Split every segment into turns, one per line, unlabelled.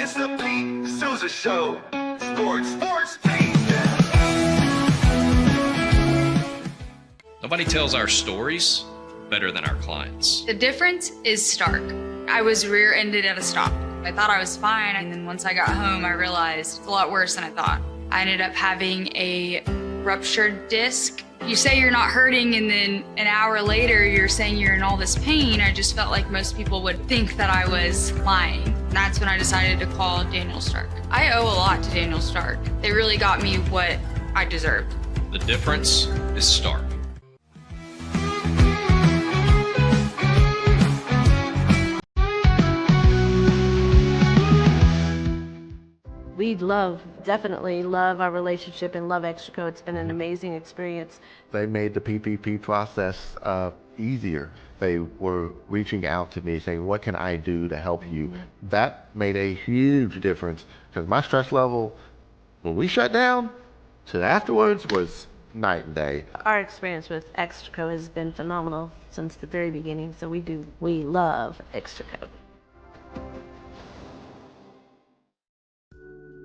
It's the Pete Sousa Show. Sports,
Nobody tells our stories better than our clients.
The difference is stark. I was rear-ended at a stop. I thought I was fine, and then once I got home, I realized it's a lot worse than I thought. I ended up having a ruptured disc. You say you're not hurting, and then an hour later, you're saying you're in all this pain. I just felt like most people would think that I was lying. And that's when I decided to call Daniel Stark. I owe a lot to Daniel Stark. They really got me what I deserved.
The difference is stark.
We definitely love our relationship and love ExtraCo. It's been an amazing experience.
They made the PPP process easier. They were reaching out to me saying, what can I do to help you? That made a huge difference because my stress level, when we shut down, to afterwards was night and day.
Our experience with ExtraCo has been phenomenal since the very beginning, so we love ExtraCo.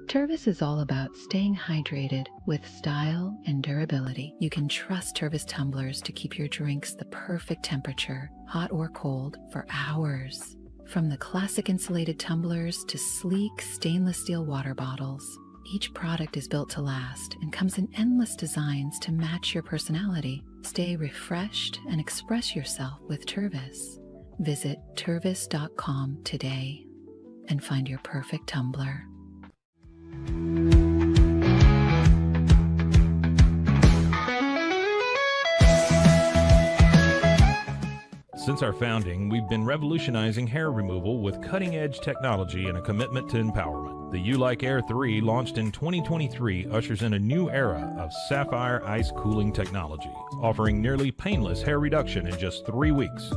Tervis is all about staying hydrated with style and durability. You can trust Tervis tumblers to keep your drinks the perfect temperature, hot or cold, for hours. From the classic insulated tumblers to sleek stainless steel water bottles, each product is built to last and comes in endless designs to match your personality. Stay refreshed and express yourself with Tervis. Visit tervis.com today and find your perfect tumbler.
Since our founding, we've been revolutionizing hair removal with cutting-edge technology and a commitment to empowerment. The Ulike Air 3, launched in 2023, ushers in a new era of sapphire ice cooling technology, offering nearly painless hair reduction in just 3 weeks.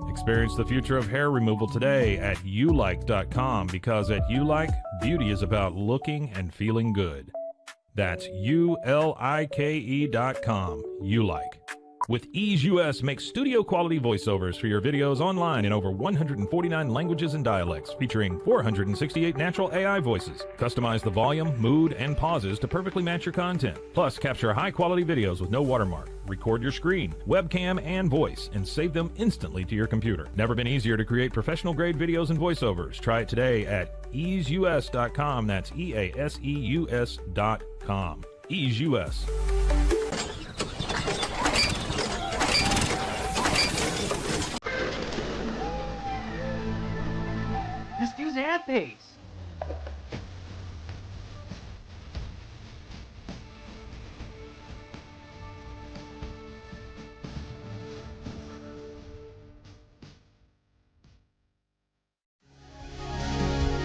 Experience the future of hair removal today at ulike.com, because at Ulike, beauty is about looking and feeling good. That's ULIKE.com, Ulike. With EaseUS, make studio-quality voiceovers for your videos online in over 149 languages and dialects, featuring 468 natural AI voices. Customize the volume, mood, and pauses to perfectly match your content. Plus, capture high-quality videos with no watermark. Record your screen, webcam, and voice, and save them instantly to your computer. Never been easier to create professional-grade videos and voiceovers. Try it today at EaseUS.com. That's EaseUS.com. EaseUS.
Just use Ampace.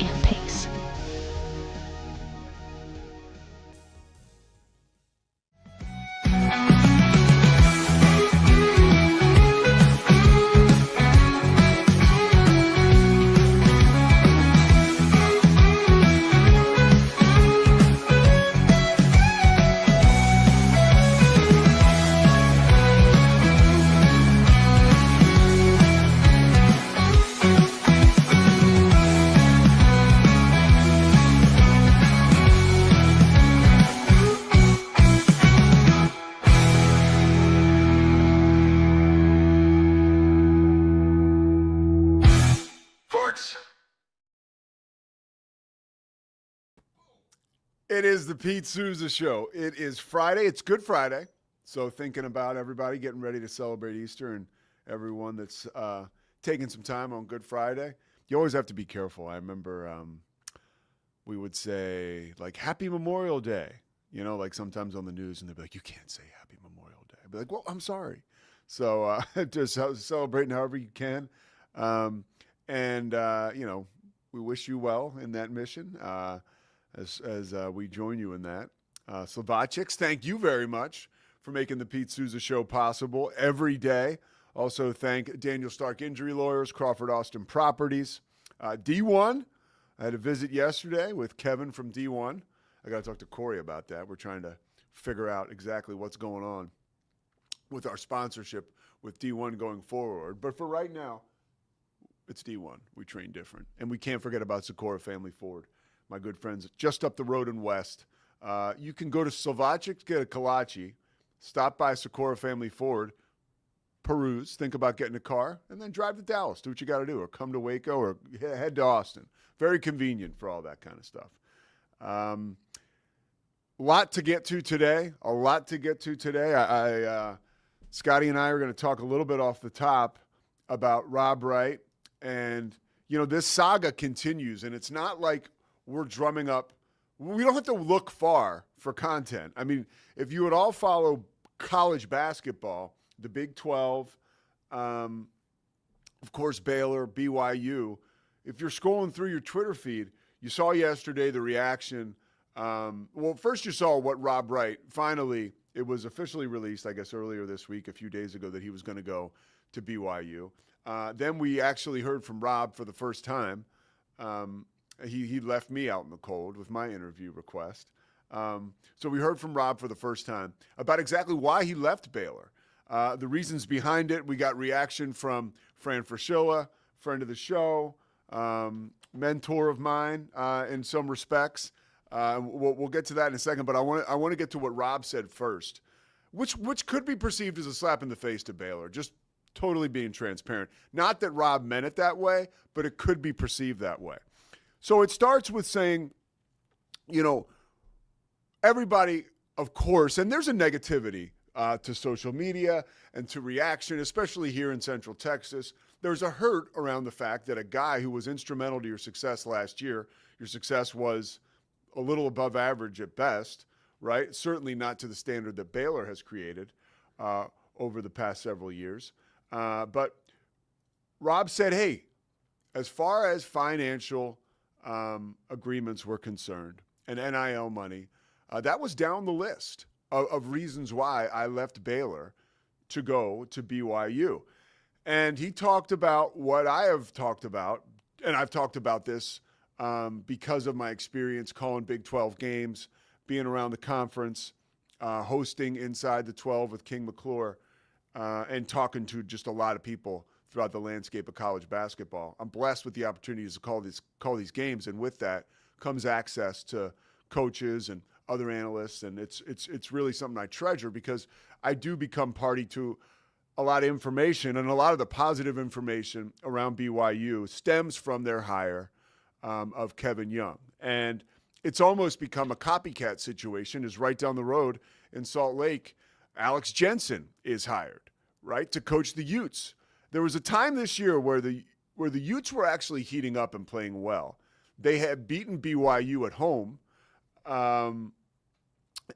Ampace.
It is the Pete Sousa Show. It is Friday. It's Good Friday. So thinking about everybody getting ready to celebrate Easter and everyone that's taking some time on Good Friday. You always have to be careful. I remember we would say, like, Happy Memorial Day. You know, like sometimes on the news, and they'd be like, you can't say Happy Memorial Day. I'd be like, well, I'm sorry. So just celebrating however you can. You know, we wish you well in that mission. As we join you in that. Slovacics, thank you very much for making the Pete Sousa Show possible every day. Also thank Daniel Stark Injury Lawyers, Crawford Austin Properties. D1, I had a visit yesterday with Kevin from D1. I got to talk to Corey about that. We're trying to figure out exactly what's going on with our sponsorship with D1 going forward. But for right now, It's D1. We train different. And we can't forget about Socorro Family Ford, my good friends, just up the road in West. You can go to Slovacic, get a kolache, stop by Socorro Family Ford, peruse, think about getting a car, and then drive to Dallas. Do what you got to do, or come to Waco, or head to Austin. Very convenient for all that kind of stuff. A lot to get to today. Scotty and I are going to talk a little bit off the top about Rob Wright. And, this saga continues, and it's not like we're drumming up. We don't have to look far for content. I mean, if you would all follow college basketball, the Big 12, of course, Baylor, BYU, if you're scrolling through your Twitter feed, you saw yesterday the reaction. Well, first you saw what Rob Wright, finally, it was officially released, I guess, earlier this week, a few days ago, that he was going to go to BYU. Then we actually heard from Rob for the first time. He left me out in the cold with my interview request. So we heard from Rob for the first time about exactly why he left Baylor. The reasons behind it. We got reaction from Frischilla, friend of the show, mentor of mine in some respects. We'll get to that in a second, but I want to get to what Rob said first, which could be perceived as a slap in the face to Baylor, just totally being transparent. Not that Rob meant it that way, but it could be perceived that way. So it starts with saying, everybody, of course, and there's a negativity to social media and to reaction, especially here in Central Texas. There's a hurt around the fact that a guy who was instrumental to your success last year, your success was a little above average at best, right? Certainly not to the standard that Baylor has created over the past several years. But Rob said, hey, as far as financial agreements were concerned and NIL money, that was down the list of reasons why I left Baylor to go to BYU. And he talked about what I have talked about, and I've talked about this because of my experience calling Big 12 games, being around the conference, hosting Inside the 12 with King McClure, and talking to just a lot of people throughout the landscape of college basketball. I'm blessed with the opportunities to call these games, and with that comes access to coaches and other analysts, and it's really something I treasure because I do become party to a lot of information, and a lot of the positive information around BYU stems from their hire of Kevin Young. And it's almost become a copycat situation, is right down the road in Salt Lake, Alex Jensen is hired, right, to coach the Utes. There was a time this year where the Utes were actually heating up and playing well. They had beaten BYU at home,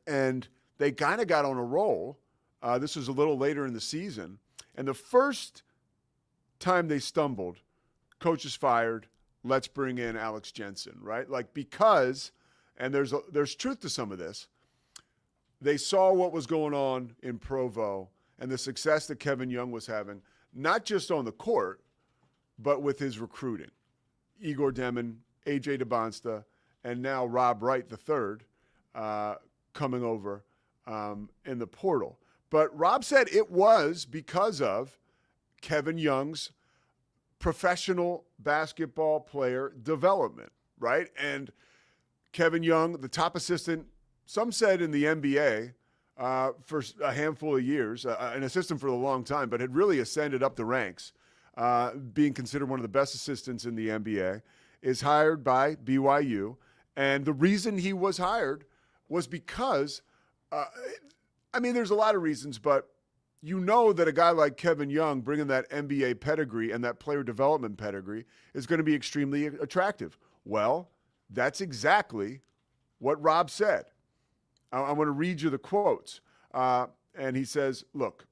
and they kind of got on a roll. This was a little later in the season. And the first time they stumbled, coach is fired. Let's bring in Alex Jensen, right? Like, because, and there's truth to some of this, they saw what was going on in Provo and the success that Kevin Young was having, not just on the court, but with his recruiting. Igor Demin, AJ DeBonsta, and now Rob Wright III coming over in the portal. But Rob said it was because of Kevin Young's professional basketball player development, right? And Kevin Young, the top assistant, some said in the NBA for a handful of years, an assistant for a long time, but had really ascended up the ranks, being considered one of the best assistants in the NBA, is hired by BYU. And the reason he was hired was because, there's a lot of reasons, but you know that a guy like Kevin Young bringing that NBA pedigree and that player development pedigree is going to be extremely attractive. Well, that's exactly what Rob said. I'm going to read you the quotes. And he says, look,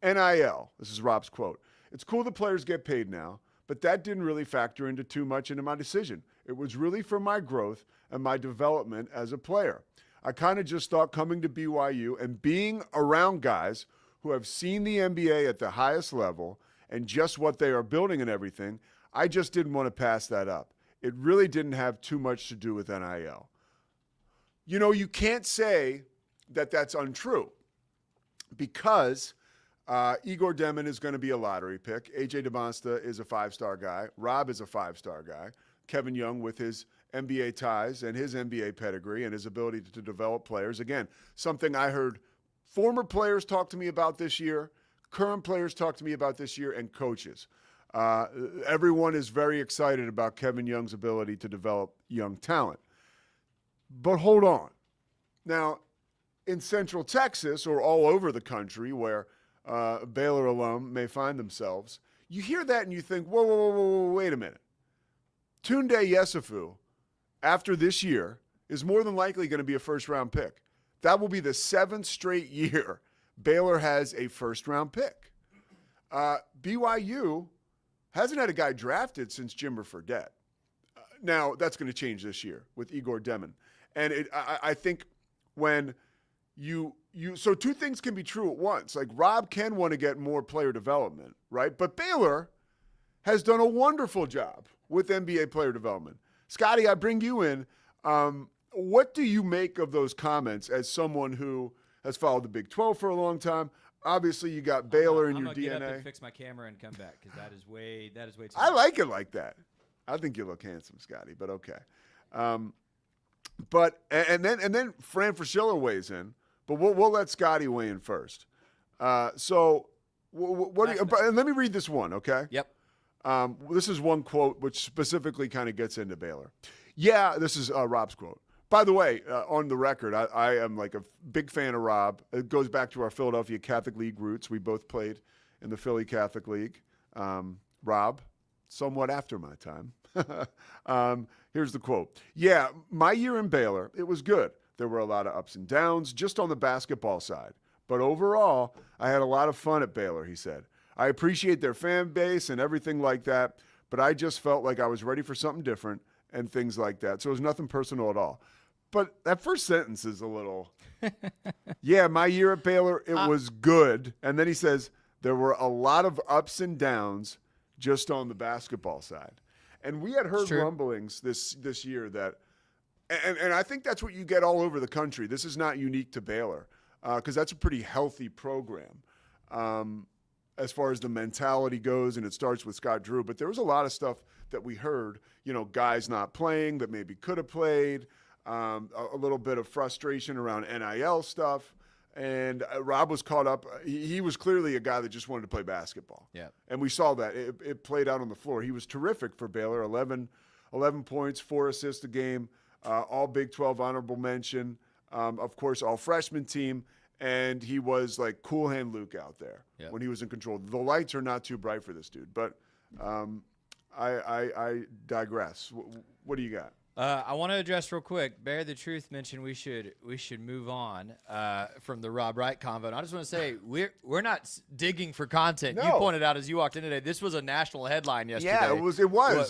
NIL, this is Rob's quote, "It's cool the players get paid now, but that didn't really factor into too much into my decision. It was really for my growth and my development as a player. I kind of just thought coming to BYU and being around guys who have seen the NBA at the highest level and just what they are building and everything, I just didn't want to pass that up. It really didn't have too much to do with NIL." You know, you can't say that that's untrue because Igor Demon is going to be a lottery pick. A.J. DeMonsta is a 5-star guy. Rob is a 5-star guy. Kevin Young with his NBA ties and his NBA pedigree and his ability to develop players. Again, something I heard former players talk to me about this year, current players talk to me about this year, and coaches. Everyone is very excited about Kevin Young's ability to develop young talent. But hold on. Now, in Central Texas or all over the country where Baylor alum may find themselves, you hear that and you think, whoa, wait a minute. Tunde Yesufu, after this year, is more than likely going to be a first-round pick. That will be the 7th straight year Baylor has a first-round pick. BYU hasn't had a guy drafted since Jimmer Fredette. Now, that's going to change this year with Igor Demon. And I think when so two things can be true at once. Like, Rob can want to get more player development, right? But Baylor has done a wonderful job with NBA player development. Scotty, I bring you in. What do you make of those comments as someone who has followed the Big 12 for a long time? Obviously, you got Baylor in your DNA.
I'm gonna get up and fix my camera and come back because that is way too
I
much.
like it like that. I think you look handsome, Scotty, but okay. But then Fran Frischilla weighs in, but we'll let Scotty weigh in first. So what? And let me read this one, okay?
Yep.
This is one quote which specifically kind of gets into Baylor. Yeah, this is Rob's quote. By the way, on the record, I am like a big fan of Rob. It goes back to our Philadelphia Catholic League roots. We both played in the Philly Catholic League. Rob, somewhat after my time. Here's the quote. Yeah, my year in Baylor, it was good. There were a lot of ups and downs just on the basketball side. But overall, I had a lot of fun at Baylor, he said. I appreciate their fan base and everything like that, but I just felt like I was ready for something different and things like that. So it was nothing personal at all. But that first sentence is a little, yeah, my year at Baylor, it was good. And then he says, there were a lot of ups and downs just on the basketball side. And we had heard rumblings this year that, and I think that's what you get all over the country. This is not unique to Baylor because that's a pretty healthy program as far as the mentality goes, and it starts with Scott Drew. But there was a lot of stuff that we heard, guys not playing that maybe could have played, a little bit of frustration around NIL stuff. And Rob was caught up. He was clearly a guy that just wanted to play basketball.
Yeah.
And we saw that. It played out on the floor. He was terrific for Baylor, 11 points, 4 assists a game, all Big 12 honorable mention, of course, all freshman team. And he was like Cool Hand Luke out there when he was in control. The lights are not too bright for this dude. But I digress. What do you got?
I want to address real quick. Bear the Truth mentioned we should move on from the Rob Wright convo. And I just want to say we're not digging for content.
No.
You pointed out as you walked in today, this was a national headline yesterday.
Yeah, it was.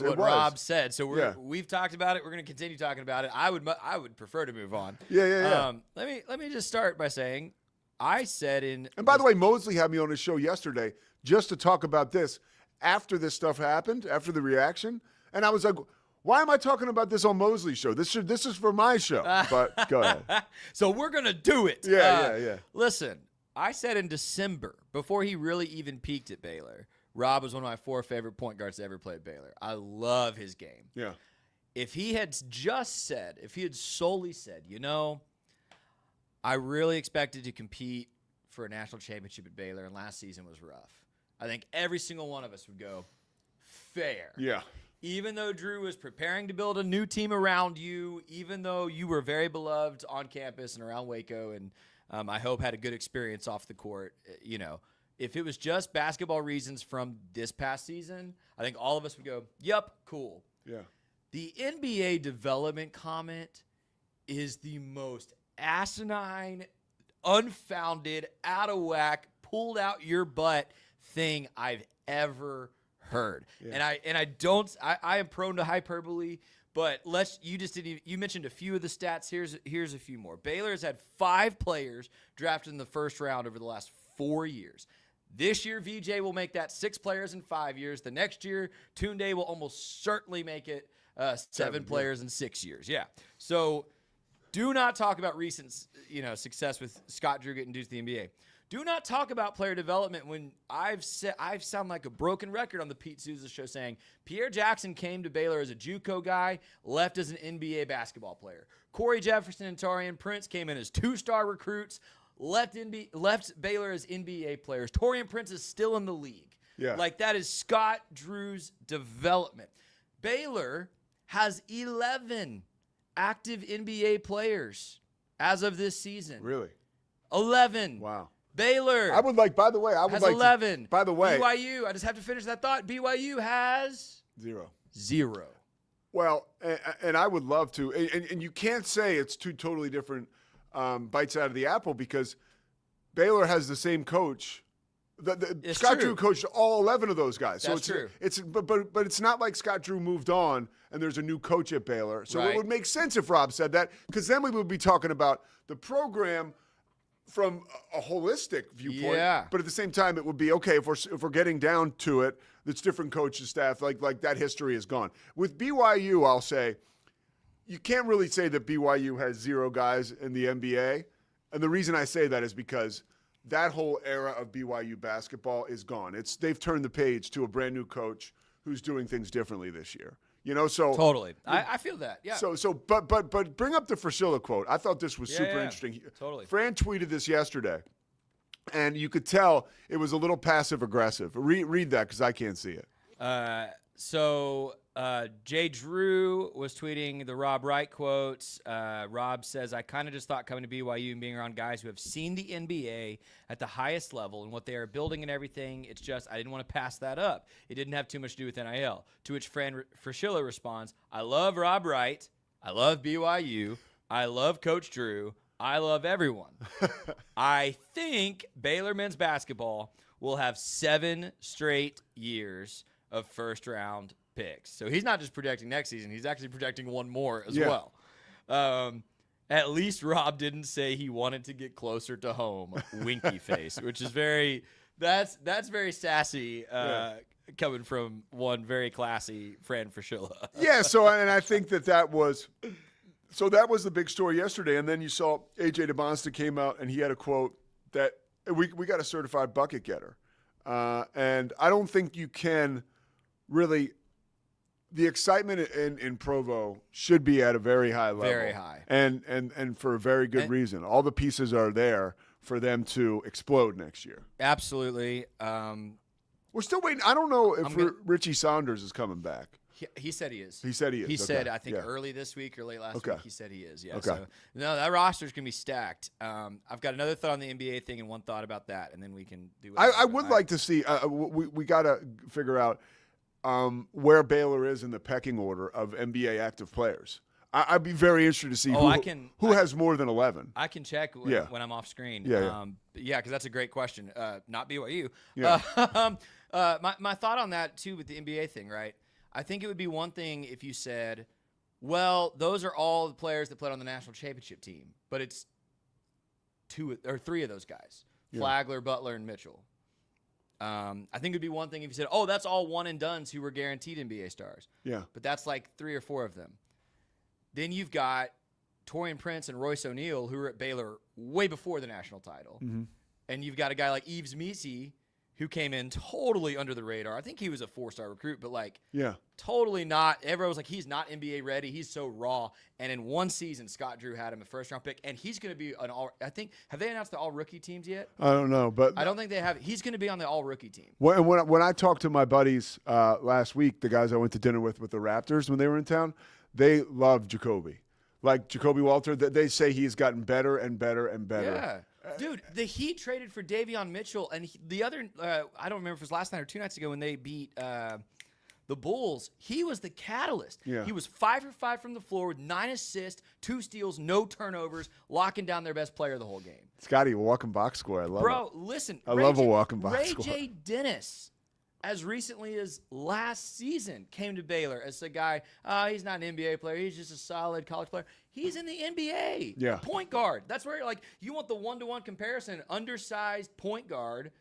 What Rob said. So we've talked about it. We're going to continue talking about it. I would prefer to move on.
Yeah.
Let me just start by saying I said in.
And by the way, Mosley had me on his show yesterday just to talk about this after this stuff happened, after the reaction, and I was like, why am I talking about this on Mosley's show? This is for my show. But go ahead.
So we're going to do it.
Yeah.
Listen, I said in December, before he really even peaked at Baylor, Rob was one of my 4 favorite point guards to ever play at Baylor. I love his game.
Yeah.
If he had solely said, I really expected to compete for a national championship at Baylor, and last season was rough, I think every single one of us would go, fair.
Yeah.
Even though Drew was preparing to build a new team around you, even though you were very beloved on campus and around Waco, and I hope had a good experience off the court, if it was just basketball reasons from this past season, I think all of us would go, yep, cool.
Yeah.
The NBA development comment is the most asinine, unfounded, out of whack, pulled out your butt thing I've ever heard. Yeah. And I am prone to hyperbole, but you mentioned a few of the stats. Here's a few more. Baylor has had 5 players drafted in the first round over the last 4 years. This year, VJ will make that 6 players in 5 years. The next year, Tunde will almost certainly make it 7 players in 6 years. Yeah. So do not talk about recent, success with Scott Drew getting induced to the NBA. Do not talk about player development when I've sound like a broken record on the Pete Sousa show saying Pierre Jackson came to Baylor as a JUCO guy, left as an NBA basketball player. Corey Jefferson and Taurean Prince came in as 2-star recruits, left Baylor as NBA players. Taurean Prince is still in the league.
Yeah.
Like, that is Scott Drew's development. Baylor has 11 active NBA players as of this season.
Really?
11.
Wow.
Baylor.
I would like, by the way,
has 11.
By the way.
BYU, I just have to finish that thought. BYU has
0. Well, and I would love to, and you can't say it's two totally different bites out of the apple because Baylor has the same coach. Scott Drew coached all 11 of those guys.
That's
so
true.
But it's not like Scott Drew moved on and there's a new coach at Baylor. So it would make sense if Rob said that because then we would be talking about the program from a holistic viewpoint.
Yeah.
But at the same time, it would be okay if we're getting down to it. It's different coaches, staff. Like that history is gone. With BYU, I'll say you can't really say that BYU has 0 guys in the NBA. And the reason I say that is because that whole era of BYU basketball is gone. They've turned the page to a brand new coach who's doing things differently this year. So
totally. I feel that. Yeah.
But bring up the Frischilla quote. I thought this was super interesting.
Totally.
Fran tweeted this yesterday, and you could tell it was a little passive aggressive. Read that because I can't see it.
Jay Drew was tweeting the Rob Wright quotes. Rob says, I kind of just thought coming to BYU and being around guys who have seen the NBA at the highest level and what they are building and everything, it's just I didn't want to pass that up. It didn't have too much to do with NIL. To which Frischilla responds, I love Rob Wright. I love BYU. I love Coach Drew. I love everyone. I think Baylor men's basketball will have 7 straight years of first-round picks. So he's not just projecting next season. He's actually projecting one more as well. At least Rob didn't say he wanted to get closer to home, winky face, which is that's very sassy coming from one very classy Fran Frischilla.
Yeah, and I think that was the big story yesterday. And then you saw A.J. DeBonsta came out and he had a quote that we got a certified bucket getter. And I don't think you can really – the excitement in Provo should be at a very high level.
Very high.
And for a very good reason. All the pieces are there for them to explode next year.
Absolutely.
We're still waiting. I don't know if Richie Saunders is coming back.
He said he is.
He said he is.
He said, I think early this week or late last week, he said he is. Yeah.
Okay.
So, no, that roster's going to be stacked. I've got another thought on the NBA thing and one thought about that, and then we can do it.
I would like to see we got to figure out where Baylor is in the pecking order of NBA active players. I'd be very interested to see who has more than 11.
I can check when I'm off screen.
Yeah,
because that's a great question. Not BYU.
Yeah.
My thought on that, too, with the NBA thing, right? I think it would be one thing if you said, well, those are all the players that played on the national championship team, but it's 2 or 3 of those guys, Flagler, Butler, and Mitchell. I think it would be one thing if you said, oh, that's all one-and-dones who were guaranteed NBA stars.
Yeah.
But that's like 3 or 4 of them. Then you've got Taurean Prince and Royce O'Neal, who were at Baylor way before the national title.
Mm-hmm.
And you've got a guy like Yves Missi, who came in totally under the radar. I think he was a 4-star recruit, but totally not. Everyone was like, he's not NBA ready. He's so raw. And in one season, Scott Drew had him a first-round pick, and he's going to be an all. I think have they announced the all-rookie teams yet?
I don't know, but
I don't think they have. He's going to be on the all-rookie team.
When I talked to my buddies last week, the guys I went to dinner with the Raptors when they were in town, they love Jacoby. Like Jacoby Walter, they say he's gotten better and better and better.
Yeah. Dude, the Heat traded for Davion Mitchell, and the other, I don't remember if it was last night or 2 nights ago when they beat the Bulls. He was the catalyst.
Yeah.
He was 5 for 5 from the floor with 9 assists, 2 steals, no turnovers, locking down their best player the whole game.
Scotty, walking box score. I love it.
Bro, listen.
I love a walking box score.
Ray J. Dennis, as recently as last season, came to Baylor as a guy, he's not an NBA player. He's just a solid college player. He's in the NBA.
Yeah.
Point guard. That's where you want the one-to-one comparison. Undersized point guard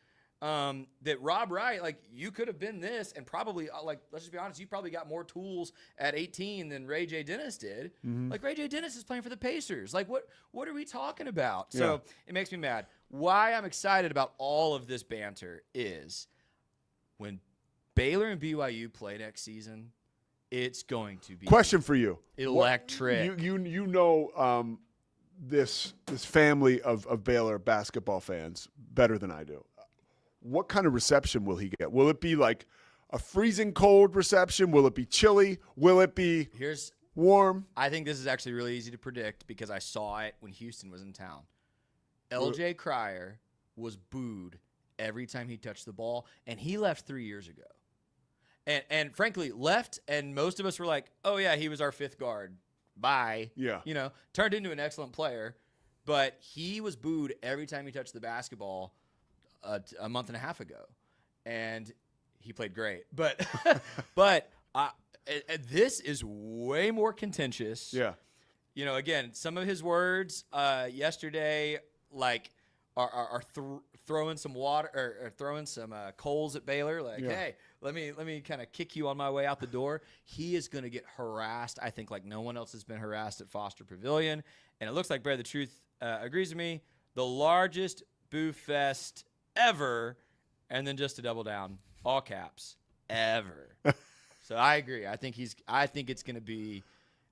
that Rob Wright, you could have been this and probably, let's just be honest, you probably got more tools at 18 than Ray J. Dennis did.
Mm-hmm.
Ray J. Dennis is playing for the Pacers. What are we talking about? So it makes me mad. why I'm excited about all of this banter is when Baylor and BYU play next season, it's going to be
Question for you.
electric.
You know this family of Baylor basketball fans better than I do. What kind of reception will he get? Will it be like a freezing cold reception? Will it be chilly? Will it be warm?
I think this is actually really easy to predict because I saw it when Houston was in town. LJ Cryer was booed every time he touched the ball, and he left 3 years ago. And frankly, left, and most of us were like, oh, yeah, he was our fifth guard. Bye.
Yeah.
You know, turned into an excellent player, but he was booed every time he touched the basketball a month and a half ago. And he played great. But this is way more contentious.
Yeah.
You know, again, some of his words yesterday, like, are throwing some water or throwing some coals at Baylor. Like, hey, let me kind of kick you on my way out the door. He is going to get harassed, I think, like no one else has been harassed at Foster Pavilion. And it looks like Brad the Truth agrees with me. The largest boo fest ever. And then just to double down, all caps, ever. So I agree. I think it's going to be.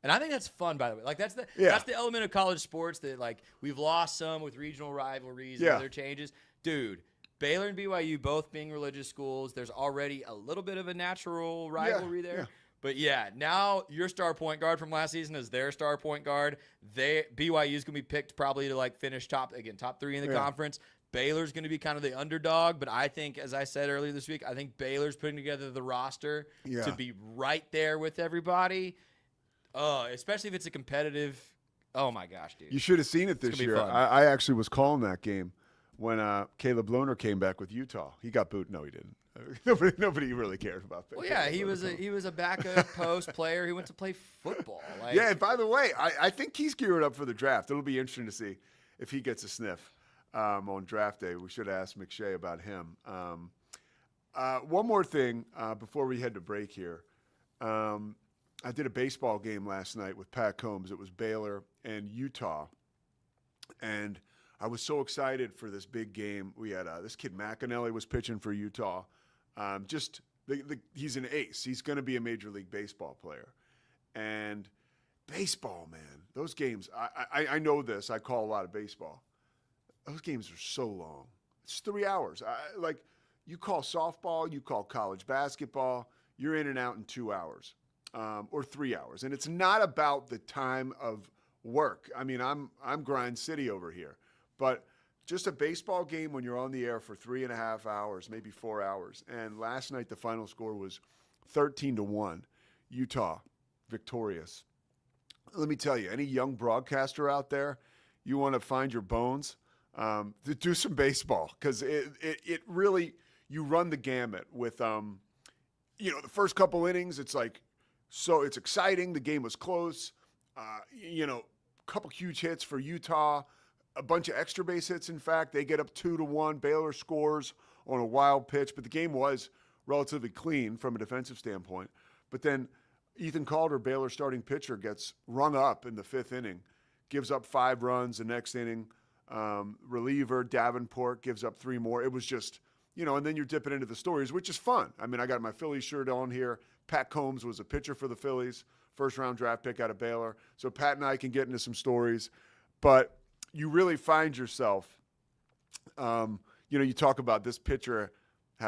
And I think that's fun, by the way. Like that's the element of college sports that like we've lost some with regional rivalries and other changes. Dude, Baylor and BYU both being religious schools, there's already a little bit of a natural rivalry there. Yeah. But yeah, now your star point guard from last season is their star point guard. BYU is gonna be picked probably to like finish top 3 in the conference. Baylor's going to be kind of the underdog, but I think, as I said earlier this week, I think Baylor's putting together the roster to be right there with everybody. Oh, especially if it's a competitive. Oh my gosh, dude!
You should have seen it this year. I actually was calling that game when Caleb Lohner came back with Utah. He got booed. No, he didn't. Nobody really cared about that.
Well, yeah, he was a backup post player. He went to play football. Like,
yeah, and by the way, I think he's geared up for the draft. It'll be interesting to see if he gets a sniff on draft day. We should ask McShay about him. One more thing before we head to break here. I did a baseball game last night with Pat Combs. It was Baylor and Utah. And I was so excited for this big game. We had this kid McAnally was pitching for Utah. He's an ace. He's going to be a Major League Baseball player. And baseball, man, those games, I know this. I call a lot of baseball. Those games are so long. It's 3 hours. Like, you call softball, you call college basketball, you're in and out in 2 hours. Or 3 hours. And it's not about the time of work. I mean, I'm grind city over here. But just a baseball game when you're on the air for 3.5 hours, maybe 4 hours. And last night the final score was 13-1. Utah victorious. Let me tell you, any young broadcaster out there, you want to find your bones, to do some baseball. Because it really, you run the gamut with, the first couple innings, it's like, so it's exciting. The game was close. A couple huge hits for Utah, a bunch of extra base hits. In fact, they get up 2-1. Baylor scores on a wild pitch, but the game was relatively clean from a defensive standpoint. But then Ethan Calder, Baylor starting pitcher, gets rung up in the 5th inning, gives up 5 runs the next inning. Reliever Davenport gives up 3 more. It was just, and then you're dipping into the stories, which is fun. I mean, I got my Phillies shirt on here. Pat Combs was a pitcher for the Phillies, first-round draft pick out of Baylor. So Pat and I can get into some stories. But you really find yourself, you talk about this pitcher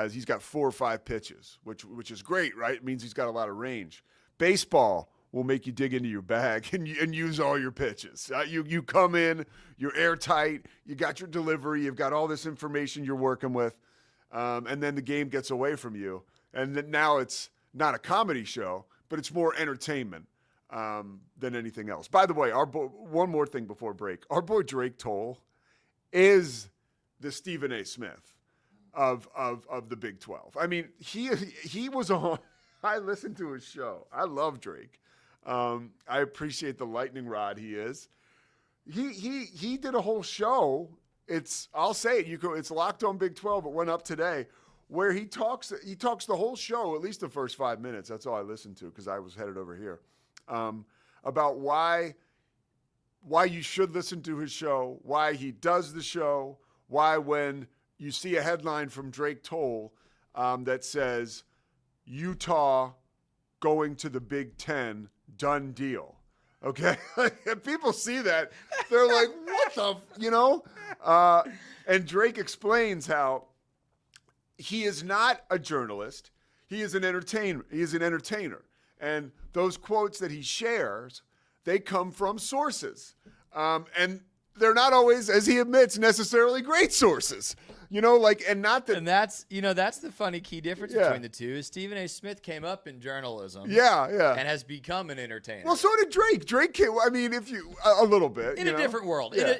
he's got 4 or 5 pitches, which is great, right? It means he's got a lot of range. Baseball will make you dig into your bag and use all your pitches. You come in, you're airtight, you got your delivery, you've got all this information you're working with, and then the game gets away from you. And then now it's not a comedy show, but it's more entertainment than anything else. By the way, one more thing before break. Our boy Drake Toll is the Stephen A. Smith of the Big 12. I mean, he was on. I listened to his show. I love Drake. I appreciate the lightning rod he is. He did a whole show. I'll say it. It's Locked On Big 12. It went up today, where he talks the whole show, at least the first 5 minutes. That's all I listened to because I was headed over here, about why you should listen to his show, why he does the show, why when you see a headline from Drake Toll that says Utah going to the Big Ten, done deal. Okay? If people see that, they're like, what the, and Drake explains how he is not a journalist. He is an entertainer. He is an entertainer. And those quotes that he shares, they come from sources. And they're not always, as he admits, necessarily great sources. And
that's the funny key difference between the two is Stephen A. Smith came up in journalism. And has become an entertainer.
Well, so did Drake. Drake came, a little bit.
In a different world.
Yeah.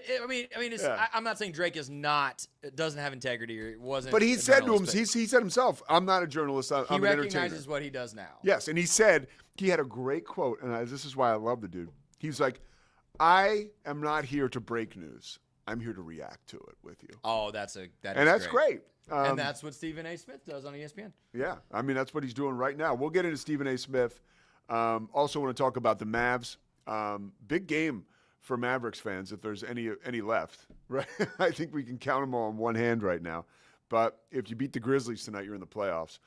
I'm not saying Drake doesn't have integrity or wasn't.
But he said to him, he said himself, I'm not a journalist, I'm an entertainer.
He recognizes what he does now.
Yes, and he said, he had a great quote, and this is why I love the dude. He's like, I am not here to break news. I'm here to react to it with you.
Oh, that's
great.
And that's what Stephen A. Smith does on ESPN.
Yeah, that's what he's doing right now. We'll get into Stephen A. Smith. Also want to talk about the Mavs. Big game for Mavericks fans if there's any left. Right? I think we can count them all on one hand right now. But if you beat the Grizzlies tonight, you're in the playoffs.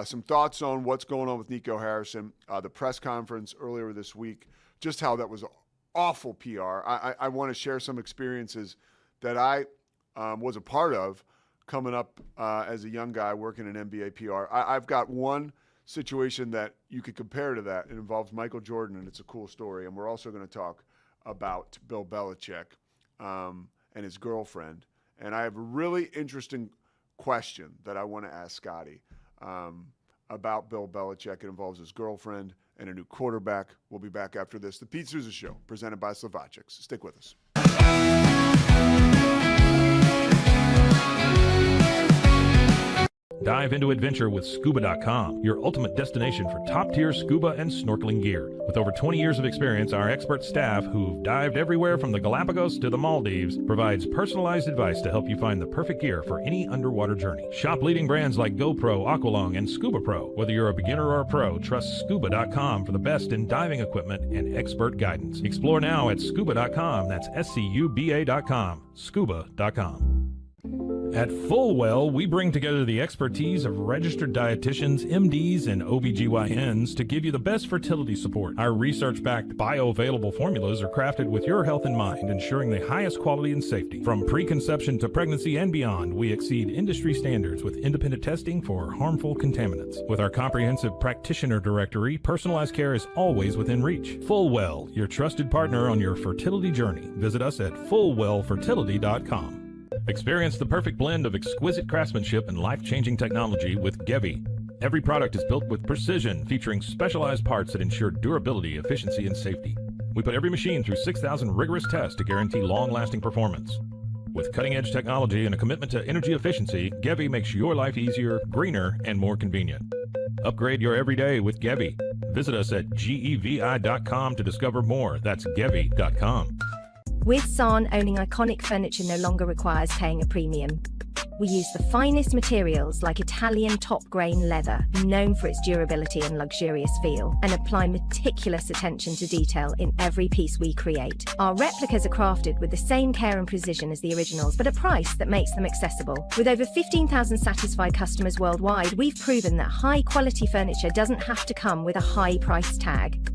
Some thoughts on what's going on with Nico Harrison, the press conference earlier this week, just how that was awful PR. I want to share some experiences that I was a part of coming up as a young guy working in NBA PR. I've got one situation that you could compare to that. It involves Michael Jordan, and it's a cool story. And we're also going to talk about Bill Belichick and his girlfriend. And I have a really interesting question that I want to ask Scotty about Bill Belichick. It involves his girlfriend and a new quarterback. We'll be back after this. The Pete Sousa Show, presented by Slovacics. Stick with us.
Dive into adventure with Scuba.com, your ultimate destination for top-tier scuba and snorkeling gear. With over 20 years of experience, our expert staff, who've dived everywhere from the Galapagos to the Maldives, provides personalized advice to help you find the perfect gear for any underwater journey. Shop leading brands like GoPro, Aqualung, and Scuba Pro. Whether you're a beginner or a pro, trust Scuba.com for the best in diving equipment and expert guidance. Explore now at Scuba.com. That's SCUBA.com. Scuba.com. At Fullwell, we bring together the expertise of registered dietitians, MDs, and OBGYNs to give you the best fertility support. Our research-backed bioavailable formulas are crafted with your health in mind, ensuring the highest quality and safety. From preconception to pregnancy and beyond, we exceed industry standards with independent testing for harmful contaminants. With our comprehensive practitioner directory, personalized care is always within reach. Fullwell, your trusted partner on your fertility journey. Visit us at fullwellfertility.com. Experience the perfect blend of exquisite craftsmanship and life-changing technology with Gevi. Every product is built with precision, featuring specialized parts that ensure durability, efficiency, and safety. We put every machine through 6,000 rigorous tests to guarantee long-lasting performance. With cutting-edge technology and a commitment to energy efficiency, Gevi makes your life easier, greener, and more convenient. Upgrade your everyday with Gevi. Visit us at gevi.com to discover more. That's gevi.com.
With Sohnne, owning iconic furniture no longer requires paying a premium. We use the finest materials like Italian top-grain leather, known for its durability and luxurious feel, and apply meticulous attention to detail in every piece we create. Our replicas are crafted with the same care and precision as the originals, but a price that makes them accessible. With over 15,000 satisfied customers worldwide, we've proven that high-quality furniture doesn't have to come with a high price tag.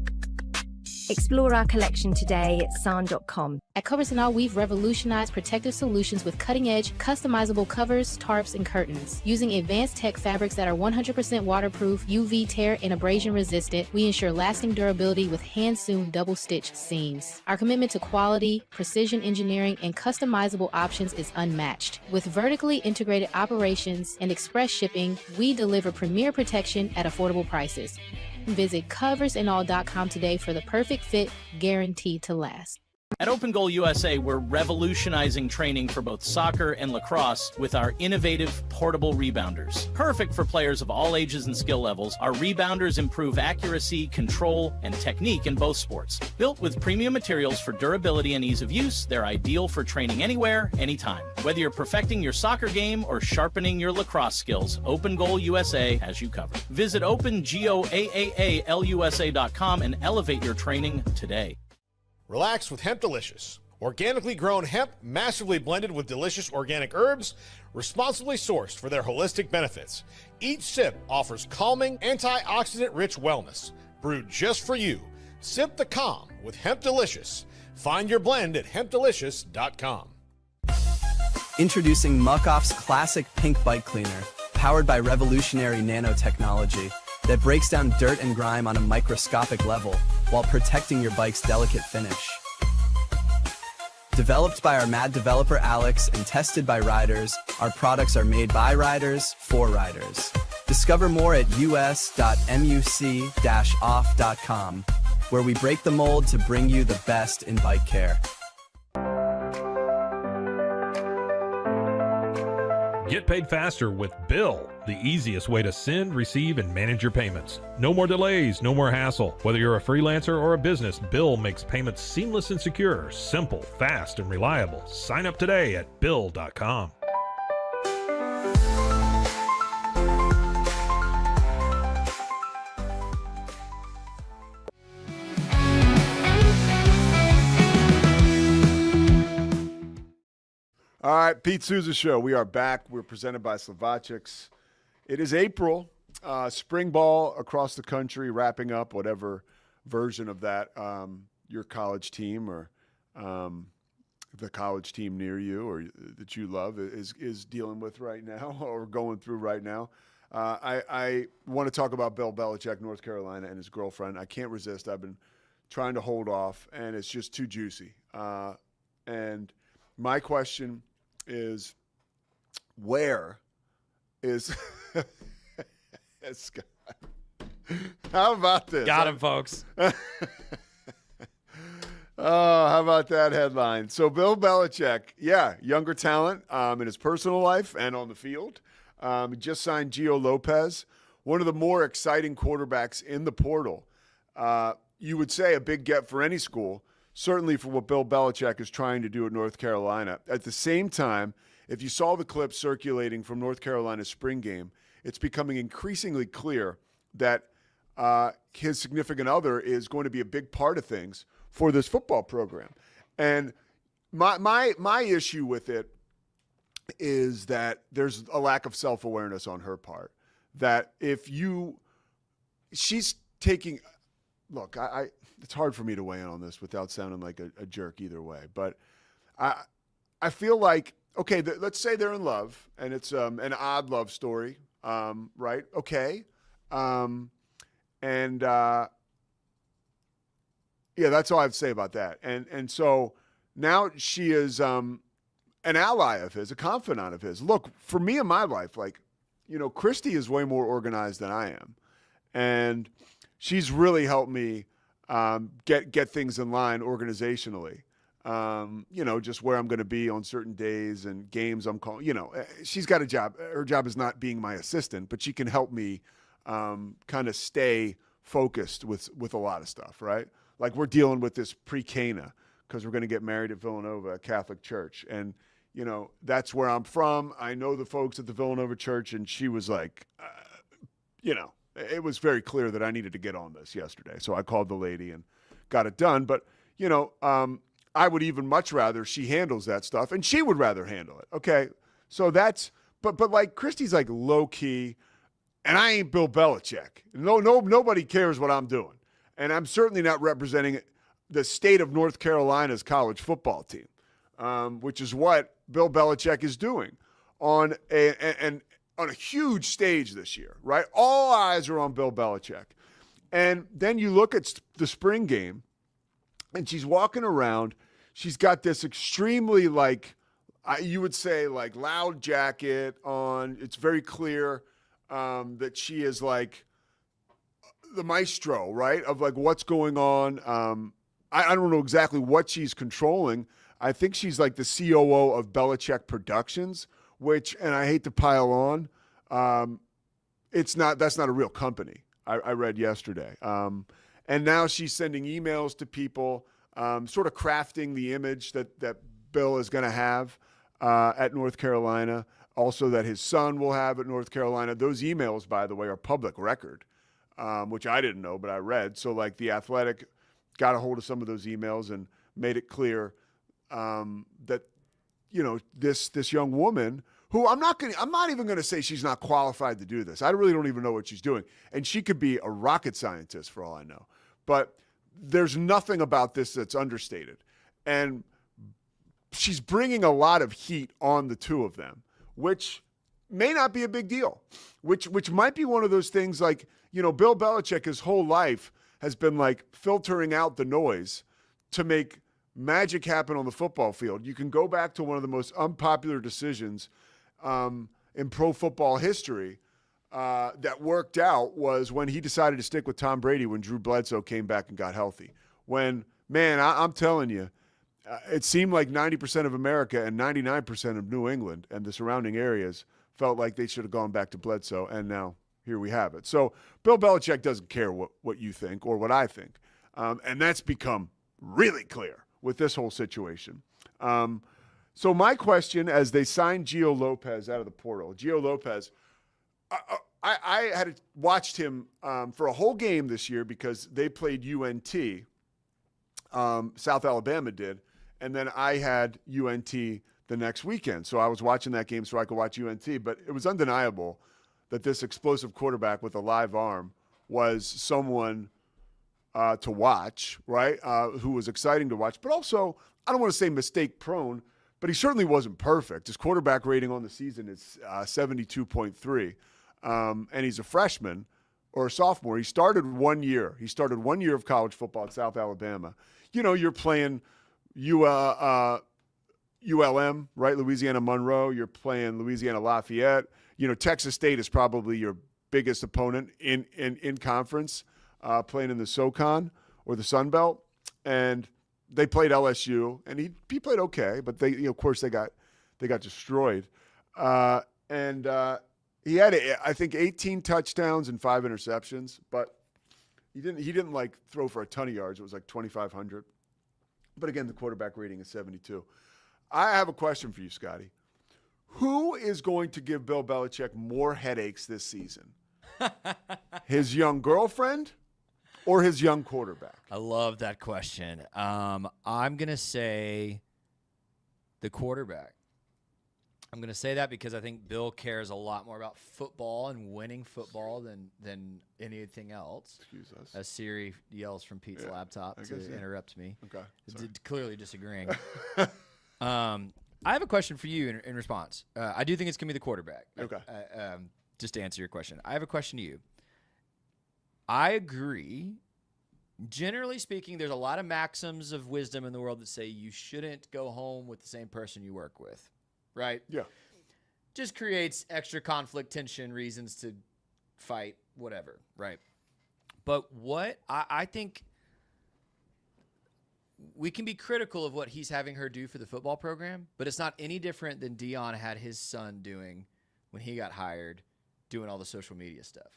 Explore our collection today at Sohnne.com.
At Covers & All, we've revolutionized protective solutions with cutting-edge, customizable covers, tarps, and curtains. Using advanced tech fabrics that are 100% waterproof, UV tear, and abrasion resistant, we ensure lasting durability with hand-sewn double-stitch seams. Our commitment to quality, precision engineering, and customizable options is unmatched. With vertically integrated operations and express shipping, we deliver premier protection at affordable prices. Visit coversandall.com today for the perfect fit, guaranteed to last.
At Open Goal USA, we're revolutionizing training for both soccer and lacrosse with our innovative portable rebounders. Perfect for players of all ages and skill levels, our rebounders improve accuracy, control, and technique in both sports. Built with premium materials for durability and ease of use, they're ideal for training anywhere, anytime. Whether you're perfecting your soccer game or sharpening your lacrosse skills, Open Goal USA has you covered. Visit OpenGoAAALUSA.com and elevate your training today.
Relax with Hemp Delicious. Organically grown hemp, massively blended with delicious organic herbs, responsibly sourced for their holistic benefits. Each sip offers calming, antioxidant-rich wellness. Brewed just for you. Sip the calm with Hemp Delicious. Find your blend at hempdelicious.com.
Introducing Muc-Off's classic pink bike cleaner, powered by revolutionary nanotechnology that breaks down dirt and grime on a microscopic level while protecting your bike's delicate finish. Developed by our mad developer Alex and tested by riders, our products are made by riders for riders. Discover more at us.muc-off.com, where we break the mold to bring you the best in bike care.
Get paid faster with Bill, the easiest way to send, receive, and manage your payments. No more delays, no more hassle. Whether you're a freelancer or a business, Bill makes payments seamless and secure, simple, fast, and reliable. Sign up today at Bill.com.
All right, Pete Sousa Show. We are back. We're presented by Slovacics. It is April. Spring ball across the country, wrapping up whatever version of that your college team or the college team near you or that you love is dealing with right now or going through right now. I want to talk about Bill Belichick, North Carolina, and his girlfriend. I can't resist. I've been trying to hold off, and it's just too juicy. And my question is, where is Scott? How about this?
Got him, folks.
Oh, how about that headline? So Bill Belichick, younger talent in his personal life and on the field. He just signed Gio Lopez, one of the more exciting quarterbacks in the portal. You would say a big get for any school, certainly for what Bill Belichick is trying to do at North Carolina. At the same time, if you saw the clip circulating from North Carolina's spring game, it's becoming increasingly clear that his significant other is going to be a big part of things for this football program. And my issue with it is that there's a lack of self-awareness on her part. That she's taking, look, it's hard for me to weigh in on this without sounding like a jerk either way. But I feel like, okay, let's say they're in love and it's an odd love story, right? Okay. That's all I have to say about that. And so now she is an ally of his, a confidant of his. Look, for me in my life, Christy is way more organized than I am. And she's really helped me get things in line organizationally. Just where I'm going to be on certain days and games I'm calling. She's got a job. Her job is not being my assistant, but she can help me kind of stay focused with a lot of stuff, right? Like we're dealing with this pre-Cana because we're going to get married at Villanova, a Catholic church. And, that's where I'm from. I know the folks at the Villanova church, and she was like, it was very clear that I needed to get on this yesterday. So I called the lady and got it done. But, I would even much rather she handles that stuff, and she would rather handle it. Okay, so that's but like Christy's like low key, and I ain't Bill Belichick. Nobody cares what I'm doing, and I'm certainly not representing the state of North Carolina's college football team, which is what Bill Belichick is doing on a huge stage this year. Right, all eyes are on Bill Belichick, and then you look at the spring game. And she's walking around. She's got this extremely, you would say, loud jacket on. It's very clear that she is like the maestro, right, of what's going on. I don't know exactly what she's controlling. I think she's like the COO of Belichick Productions, which, and I hate to pile on, that's not a real company. I read yesterday. And now she's sending emails to people, sort of crafting the image that Bill is going to have at North Carolina, also that his son will have at North Carolina. Those emails, by the way, are public record, which I didn't know, but I read. So, The Athletic got a hold of some of those emails and made it clear that this young woman who I'm not even going to say she's not qualified to do this. I really don't even know what she's doing, and she could be a rocket scientist for all I know. But there's nothing about this that's understated, and she's bringing a lot of heat on the two of them, which may not be a big deal, which might be one of those things like, Bill Belichick his whole life has been like filtering out the noise to make magic happen on the football field. You can go back to one of the most unpopular decisions in pro football history that worked out was when he decided to stick with Tom Brady when Drew Bledsoe came back and got healthy. When, man, I'm telling you, it seemed like 90% of America and 99% of New England and the surrounding areas felt like they should have gone back to Bledsoe, and now here we have it. So Bill Belichick doesn't care what you think or what I think, and that's become really clear with this whole situation. So my question, as they signed Gio Lopez out of the portal, Gio Lopez, I had watched him for a whole game this year because they played UNT, South Alabama did, and then I had UNT the next weekend. So I was watching that game so I could watch UNT, but it was undeniable that this explosive quarterback with a live arm was someone to watch, right, who was exciting to watch. But also, I don't want to say mistake-prone, but he certainly wasn't perfect. His quarterback rating on the season is 72.3, and he's a freshman or a sophomore. He started 1 year. He started 1 year of college football at South Alabama. You're playing ULM, right, Louisiana Monroe. You're playing Louisiana Lafayette. Texas State is probably your biggest opponent in conference, playing in the SoCon or the Sun Belt. And they played LSU, and he played okay, but they, of course, they got destroyed. And he had, I think, 18 touchdowns and 5 interceptions, but he didn't like throw for a ton of yards. It was like 2,500. But again, the quarterback rating is 72. I have a question for you, Scotty. Who is going to give Bill Belichick more headaches this season? His young girlfriend or his young quarterback?
I love that question. I'm going to say the quarterback. I'm going to say that because I think Bill cares a lot more about football and winning football than anything else.
Excuse us.
As Siri yells from Pete's laptop to interrupt me.
Okay.
Clearly disagreeing. I have a question for you in response. I do think it's going to be the quarterback.
Okay.
Just to answer your question. I have a question to you. I agree. Generally speaking, there's a lot of maxims of wisdom in the world that say you shouldn't go home with the same person you work with. Right?
Yeah.
Just creates extra conflict, tension, reasons to fight, whatever. Right? But what I think we can be critical of what he's having her do for the football program, but it's not any different than Dion had his son doing when he got hired, doing all the social media stuff.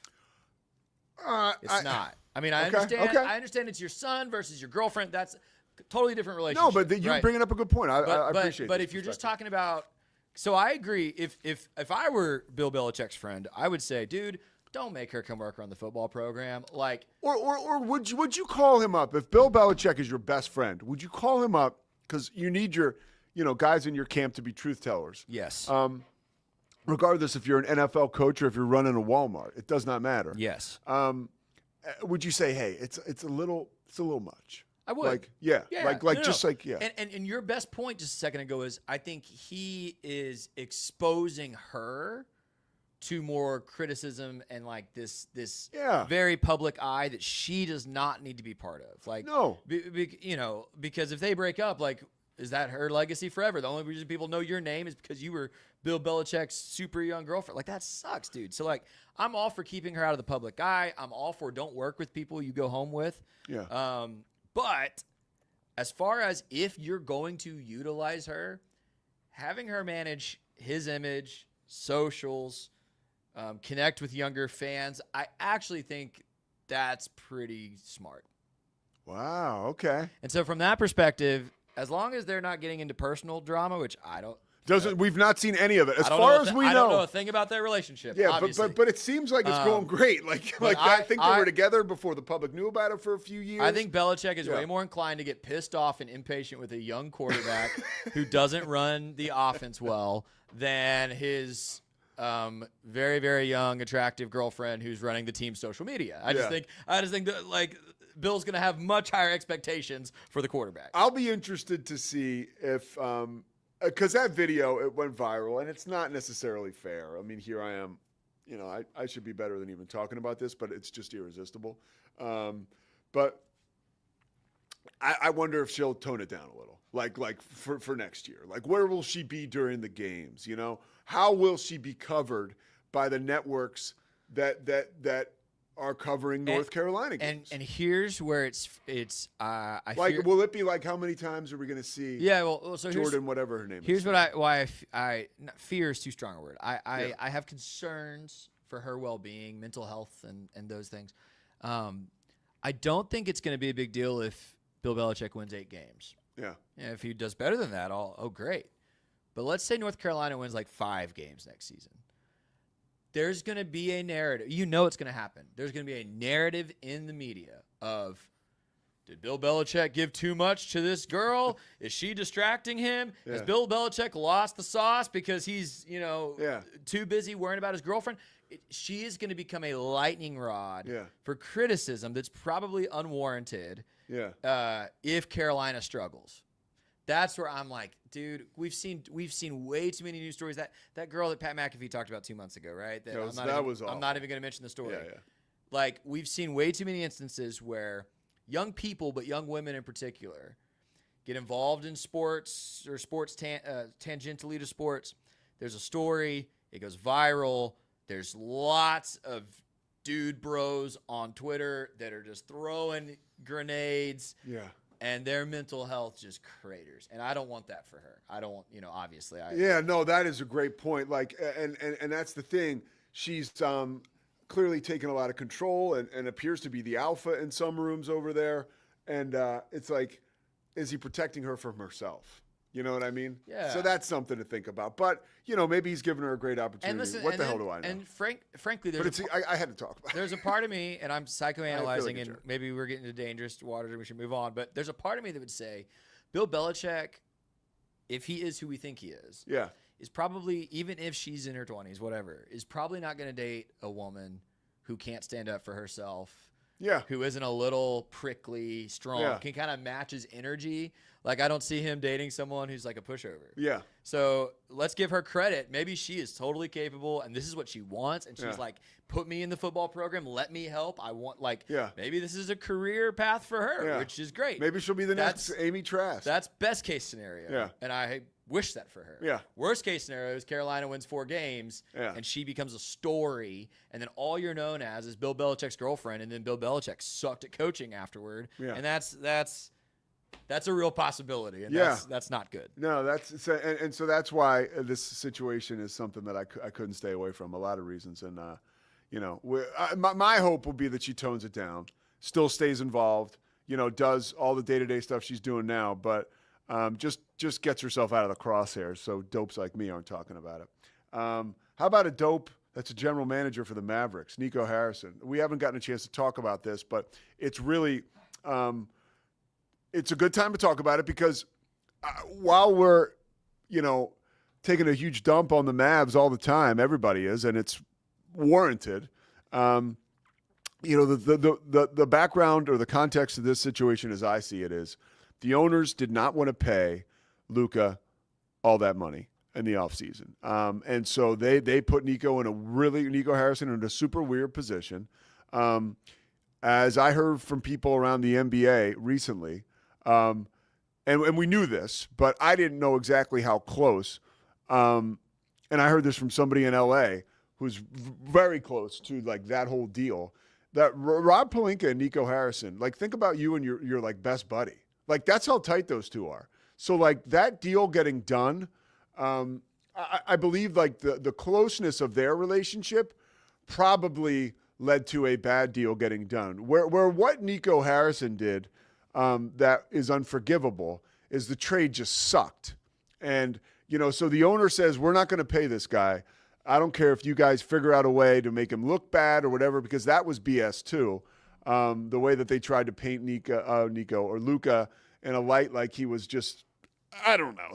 It's not. I mean, I understand.
Okay.
I understand it's your son versus your girlfriend. That's a totally different relationship.
No, but you're bringing up a good point. I appreciate it.
But if you're just talking about, so I agree. If I were Bill Belichick's friend, I would say, dude, don't make her come work on the football program. Like,
or would you call him up if Bill Belichick is your best friend? Would you call him up because you need your guys in your camp to be truth tellers?
Yes.
Regardless if you're an NFL coach or if you're running a Walmart, it does not matter.
Yes.
Would you say, hey, it's a little much?
I would.
Like, yeah.
No. And your best point just a second ago is I think he is exposing her to more criticism and like this very public eye that she does not need to be part of. Like,
no,
because if they break up, like, is that her legacy forever? The only reason people know your name is because you were Bill Belichick's super young girlfriend. Like, that sucks, dude. So, like, I'm all for keeping her out of the public eye. I'm all for don't work with people you go home with.
Yeah.
But as far as if you're going to utilize her, having her manage his image, socials, connect with younger fans, I actually think that's pretty smart.
Wow. Okay.
And so from that perspective, as long as they're not getting into personal drama, which I don't
We've not seen any of it as
I don't
far
know
as we know.
I don't know a thing about their relationship.
Yeah,
obviously.
but it seems like it's going great. I think they were together before the public knew about it for a few years.
I think Belichick is way more inclined to get pissed off and impatient with a young quarterback who doesn't run the offense well than his very, very young, attractive girlfriend who's running the team's social media. I just think that like Bill's going to have much higher expectations for the quarterback.
I'll be interested to see if because that video, it went viral, and it's not necessarily fair. I mean, here I am, I should be better than even talking about this, but it's just irresistible. But I wonder if she'll tone it down a little, like for next year. Like, where will she be during the games? How will she be covered by the networks that are covering North Carolina games?
And here's where
will it be like, how many times are we going to see?
Yeah, well, so
Jordan, whatever her name is.
Here's fear is too strong a word. I have concerns for her well-being, mental health, and those things. I don't think it's going to be a big deal if Bill Belichick wins 8 games.
Yeah.
If he does better than that, great. But let's say North Carolina wins like 5 games next season. There's going to be a narrative. It's going to happen. There's going to be a narrative in the media of, did Bill Belichick give too much to this girl? Is she distracting him?
Yeah.
Has Bill Belichick lost the sauce because he's, too busy worrying about his girlfriend? She is going to become a lightning rod for criticism that's probably unwarranted if Carolina struggles. That's where I'm like, dude, we've seen way too many news stories. That girl that Pat McAfee talked about 2 months ago, right? I'm not even going to mention the story.
Yeah.
Like, we've seen way too many instances where young people, but young women in particular, get involved in sports or sports tangentially to sports. There's a story. It goes viral. There's lots of dude bros on Twitter that are just throwing grenades.
Yeah.
And their mental health just craters. And I don't want that for her. I don't want, obviously.
That is a great point. Like, and that's the thing. She's clearly taken a lot of control and appears to be the alpha in some rooms over there. And it's like, is he protecting her from herself? You know what I mean?
Yeah.
So that's something to think about. But, maybe he's giving her a great opportunity.
And listen,
what the hell do I know?
And frankly,
I had to talk about it.
There's a part of me, and I'm psychoanalyzing, and maybe we're getting into dangerous waters and we should move on, but there's a part of me that would say Bill Belichick, if he is who we think he is, is probably, even if she's in her 20s, whatever, is probably not going to date a woman who can't stand up for herself. Who isn't a little prickly, strong, can kind of match his energy. Like, I don't see him dating someone who's like a pushover.
Yeah.
So let's give her credit. Maybe she is totally capable, and this is what she wants. And she's like, put me in the football program. Let me help. I want, maybe this is a career path for her, which is great.
Maybe she'll be the next Amy Trask.
That's best case scenario.
Yeah.
And I wish that for her.
Yeah.
Worst case scenario is Carolina wins 4 games, and she becomes a story, and then all you're known as is Bill Belichick's girlfriend, and then Bill Belichick sucked at coaching afterward.
Yeah.
And that's a real possibility, and that's not good.
No, so that's why this situation is something that I couldn't stay away from. A lot of reasons, and my hope will be that she tones it down, still stays involved, does all the day-to-day stuff she's doing now, but just gets herself out of the crosshairs so dopes like me aren't talking about it. How about a dope that's a general manager for the Mavericks, Nico Harrison? We haven't gotten a chance to talk about this, but it's really it's a good time to talk about it because while we're, taking a huge dump on the Mavs all the time, everybody is, and it's warranted. The background or the context of this situation, as I see it, is the owners did not want to pay Luka all that money in the offseason. And so they put Nico Harrison in a super weird position. As I heard from people around the NBA recently, and we knew this, but I didn't know exactly how close. And I heard this from somebody in LA who's very close to like that whole deal, that Rob Pelinka and Nico Harrison, like, think about you and your like best buddy. Like, that's how tight those two are. So like that deal getting done, I believe like the closeness of their relationship probably led to a bad deal getting done. Where what Nico Harrison did that is unforgivable is the trade just sucked. And So the owner says, we're not going to pay this guy. I don't care if you guys figure out a way to make him look bad or whatever, because that was BS too. The way that they tried to paint Nico or Luka in a light like he was just, I don't know,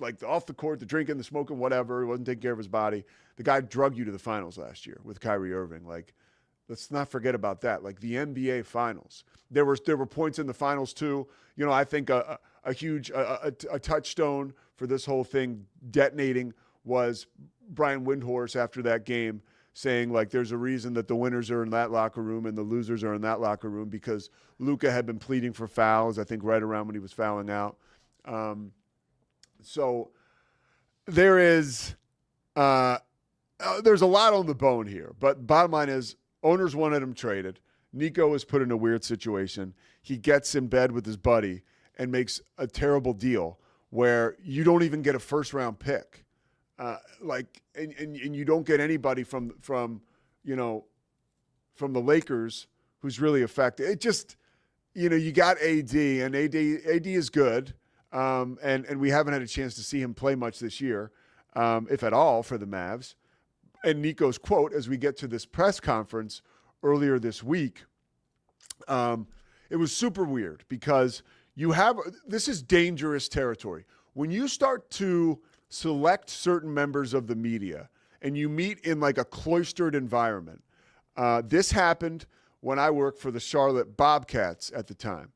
like off the court, the drinking, the smoking, whatever. He wasn't taking care of his body. The guy drug you to the finals last year with Kyrie Irving. Like, let's not forget about that. Like the NBA finals, there were points in the finals too. I think a huge touchstone for this whole thing detonating was Brian Windhorst after that game saying, like, there's a reason that the winners are in that locker room and the losers are in that locker room, because Luka had been pleading for fouls, I think right around when he was fouling out. So there is there's a lot on the bone here, but bottom line is owners wanted him traded. Nico was put in a weird situation. He gets in bed with his buddy and makes a terrible deal where you don't even get a first-round pick. And you don't get anybody from the Lakers who's really effective. It just, you got AD, and AD is good. And we haven't had a chance to see him play much this year, if at all, for the Mavs. And Nico's quote, as we get to this press conference earlier this week, it was super weird because this is dangerous territory. When you start to select certain members of the media and you meet in like a cloistered environment, this happened when I worked for the Charlotte Bobcats at the time.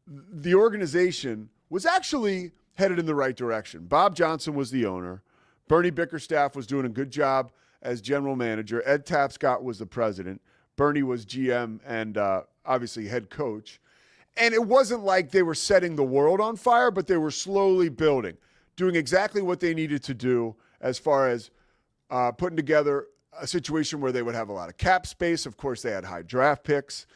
The organization was actually headed in the right direction. Bob Johnson was the owner. Bernie Bickerstaff was doing a good job as general manager. Ed Tapscott was the president. Bernie was GM and obviously head coach. And it wasn't like they were setting the world on fire, but they were slowly building, doing exactly what they needed to do as far as putting together a situation where they would have a lot of cap space. Of course, they had high draft picks.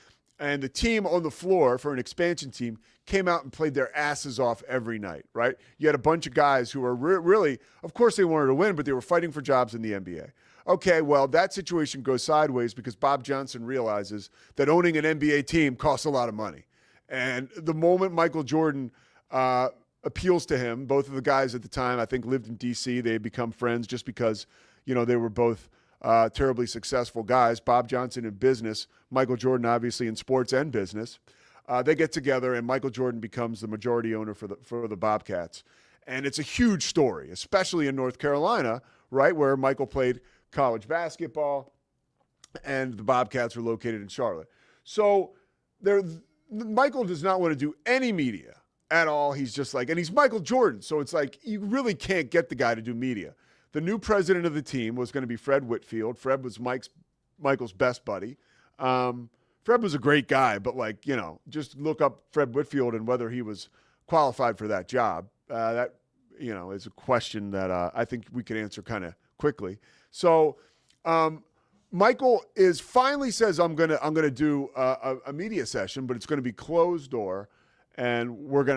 And the team on the floor for an expansion team came out and played their asses off every night, right? You had a bunch of guys who were really, of course they wanted to win, but they were fighting for jobs in the NBA. Okay, well, that situation goes sideways because Bob Johnson realizes that owning an NBA team costs a lot of money. And the moment Michael Jordan appeals to him, both of the guys at the time, I think, lived in D.C. They had become friends just because, they were both terribly successful guys. Bob Johnson in business, Michael Jordan obviously in sports and business. They get together, and Michael Jordan becomes the majority owner for the Bobcats. And it's a huge story, especially in North Carolina, right, where Michael played college basketball, and the Bobcats were located in Charlotte. So Michael does not want to do any media at all. He's just like, and he's Michael Jordan, so it's like you really can't get the guy to do media. The new president of the team was going to be Fred Whitfield. Fred was Michael's best buddy. Fred was a great guy, but just look up Fred Whitfield and whether he was qualified for that job. That is a question that I think we can answer kind of quickly. So Michael finally says, I'm gonna do a media session, but it's going to be closed door, and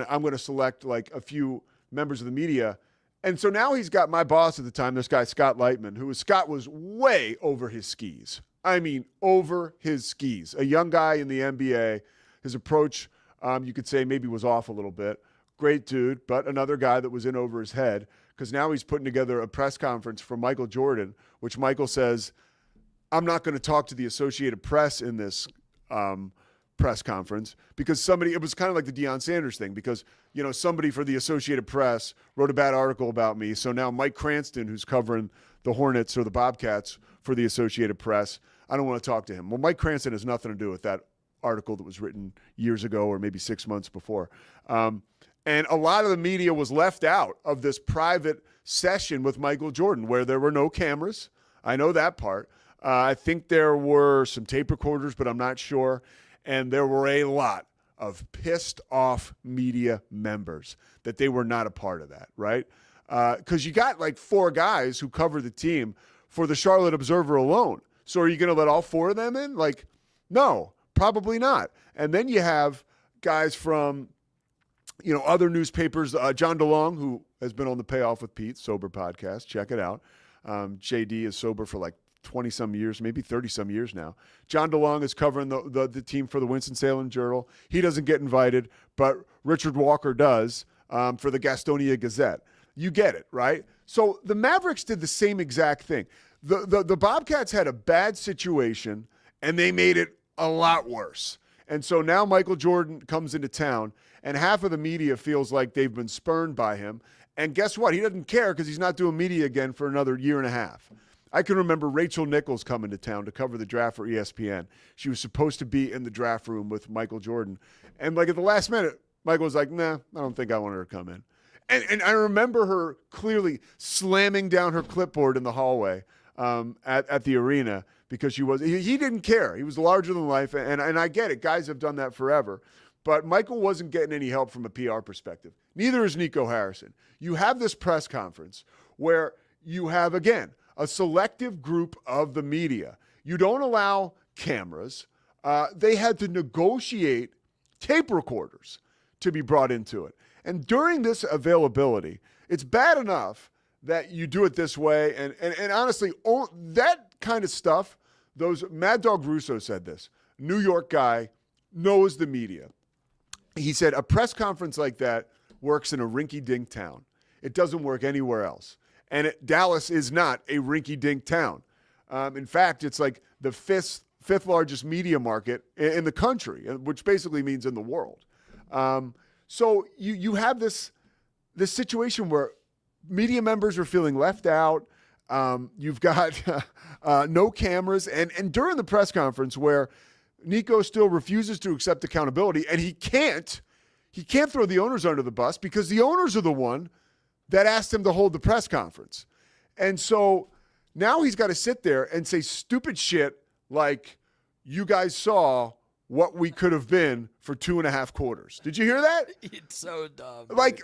I'm gonna select like a few members of the media. And so now he's got my boss at the time, this guy, Scott Lightman, Scott was way over his skis. I mean, over his skis. A young guy in the NBA. His approach, you could say, maybe was off a little bit. Great dude, but another guy that was in over his head, because now he's putting together a press conference for Michael Jordan, which Michael says, I'm not going to talk to the Associated Press in this press conference, because it was kind of like the Deion Sanders thing, because somebody for the Associated Press wrote a bad article about me, so now Mike Cranston, who's covering the Hornets or the Bobcats for the Associated Press, I don't want to talk to him. Well, Mike Cranston has nothing to do with that article that was written years ago or maybe 6 months before. And a lot of the media was left out of this private session with Michael Jordan where there were no cameras. I know that part. I think there were some tape recorders, but I'm not sure. And there were a lot of pissed off media members that they were not a part of that, right? Because you got like 4 guys who cover the team for the Charlotte Observer alone. So are you going to let all 4 of them in? Like, no, probably not. And then you have guys from, other newspapers. John DeLong, who has been on the Payoff with Pete, sober podcast. Check it out. JD is sober for like 20-some years, maybe 30-some years now. John DeLong is covering the team for the Winston-Salem Journal. He doesn't get invited, but Richard Walker does. for the Gastonia Gazette. You get it, right? So the Mavericks did the same exact thing. The Bobcats had a bad situation, and they made it a lot worse. And so now Michael Jordan comes into town, and half of the media feels like they've been spurned by him. And guess what? He doesn't care because he's not doing media again for another year and a half. I can remember Rachel Nichols coming to town to cover the draft for ESPN. She was supposed to be in the draft room with Michael Jordan. And like at the last minute, Michael was like, nah, I don't think I want her to come in. And I remember her clearly slamming down her clipboard in the hallway at the arena because he didn't care. He was larger than life. And I get it. Guys have done that forever. But Michael wasn't getting any help from a PR perspective. Neither is Nico Harrison. You have this press conference where you have, again, a selective group of the media. You don't allow cameras. They had to negotiate tape recorders to be brought into it. And during this availability, it's bad enough that you do it this way. And honestly, that kind of stuff, Mad Dog Russo said this. New York guy knows the media. He said a press conference like that works in a rinky-dink town. It doesn't work anywhere else. And Dallas is not a rinky-dink town. In fact, it's like the fifth largest media market in the country, which basically means in the world. So you have this situation where media members are feeling left out. You've got no cameras. And during the press conference where Nico still refuses to accept accountability, and he can't throw the owners under the bus because the owners are the one that asked him to hold the press conference. And so now he's got to sit there and say stupid shit like, you guys saw what we could have been for 2.5 quarters. Did you hear that?
It's so dumb.
Like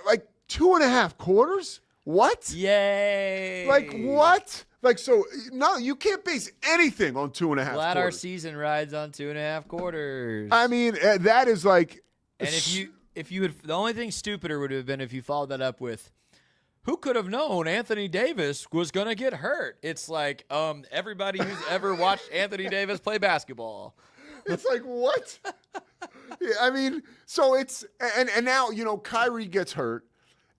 2.5 quarters? What?
Yay.
Like what? Like, so, no, you can't base anything on 2.5 quarters.
Glad our season rides on 2.5 quarters.
I mean, that is like.
And if you would, the only thing stupider would have been if you followed that up with, who could have known Anthony Davis was going to get hurt? It's like, everybody who's ever watched Anthony Davis play basketball.
It's like, what? Yeah, I mean, so it's, and now, Kyrie gets hurt.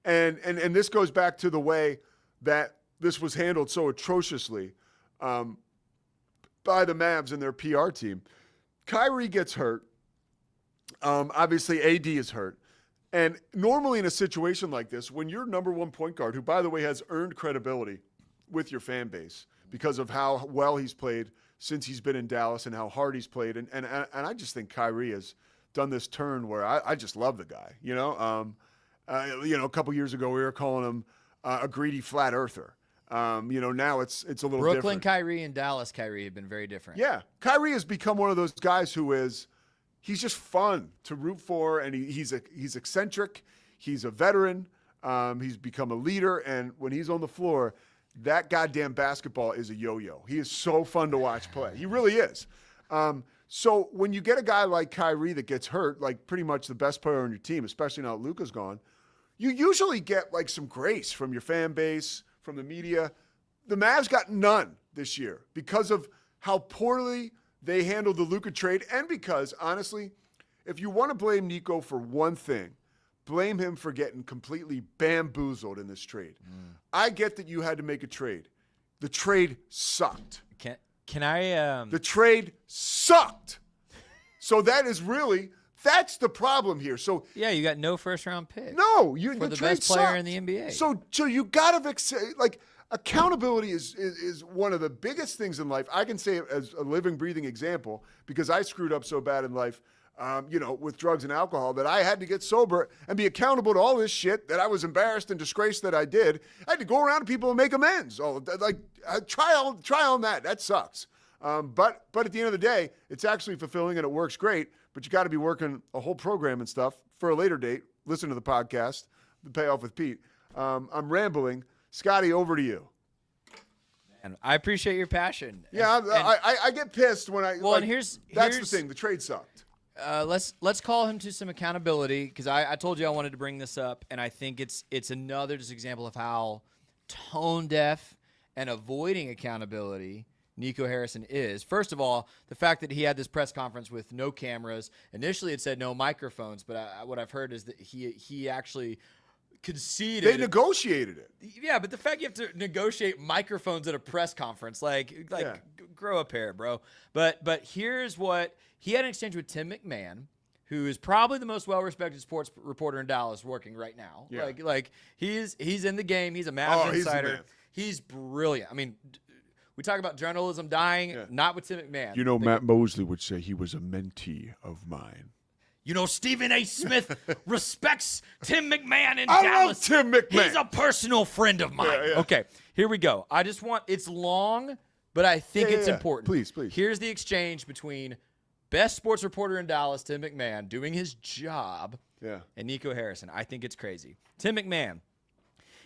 And this goes back to the way that this was handled so atrociously by the Mavs and their PR team. Kyrie gets hurt. Obviously, AD is hurt. And normally in a situation like this, when your number one point guard, who, by the way, has earned credibility with your fan base because of how well he's played since he's been in Dallas and how hard he's played. And I just think Kyrie has done this turn where I just love the guy, a couple years ago, we were calling him a greedy flat earther. Now it's a little
Brooklyn
different.
Kyrie and Dallas Kyrie have been very different.
Yeah. Kyrie has become one of those guys he's just fun to root for, and he's eccentric. He's a veteran. He's become a leader, and when he's on the floor, that goddamn basketball is a yo-yo. He is so fun to watch play. He really is. So when you get a guy like Kyrie that gets hurt, like pretty much the best player on your team, especially now that Luka's gone, you usually get like some grace from your fan base, from the media. The Mavs got none this year because of how poorly they handled the Luka trade, and because, honestly, if you want to blame Nico for one thing, blame him for getting completely bamboozled in this trade. I get that you had to make a trade. The trade sucked.
Can I?
The trade sucked. So that's the problem here. So
yeah, you got no first-round pick.
No,
for the
trade
best player
sucked.
in the NBA.
So you got to accountability is one of the biggest things in life. I can say it as a living, breathing example because I screwed up so bad in life, with drugs and alcohol that I had to get sober and be accountable to all this shit that I was embarrassed and disgraced that I did. I had to go around to people and make amends. Try on that. That sucks. But at the end of the day, it's actually fulfilling and it works great. But you got to be working a whole program and stuff for a later date. Listen to the podcast, The Payoff with Pete. I'm rambling. Scotty, over to you.
And I appreciate your passion.
Yeah, I get pissed when I.
Well, and here's
the thing. The trade sucked.
Let's call him to some accountability because I told you I wanted to bring this up, and I think it's another just example of how tone deaf and avoiding accountability Nico Harrison is. First of all, the fact that he had this press conference with no cameras. Initially, it said no microphones, but what I've heard is that he actually conceded.
They negotiated it.
Yeah, but the fact you have to negotiate microphones at a press conference, grow a pair, bro. But here's what he had an exchange with Tim McMahon, who is probably the most well-respected sports reporter in Dallas working right now.
Yeah.
He's in the game. He's a Mavs insider.
He's
He's brilliant. I mean, we talk about journalism dying, not with Tim McMahon.
You know, Matt Mosley would say he was a mentee of mine.
You know, Stephen A. Smith respects Tim McMahon in
I
Dallas.
love Tim McMahon.
He's a personal friend of mine.
Yeah.
Okay, here we go. It's long, but I think it's important.
Please.
Here's the exchange between best sports reporter in Dallas, Tim McMahon, doing his job, and Nico Harrison. I think it's crazy. Tim McMahon,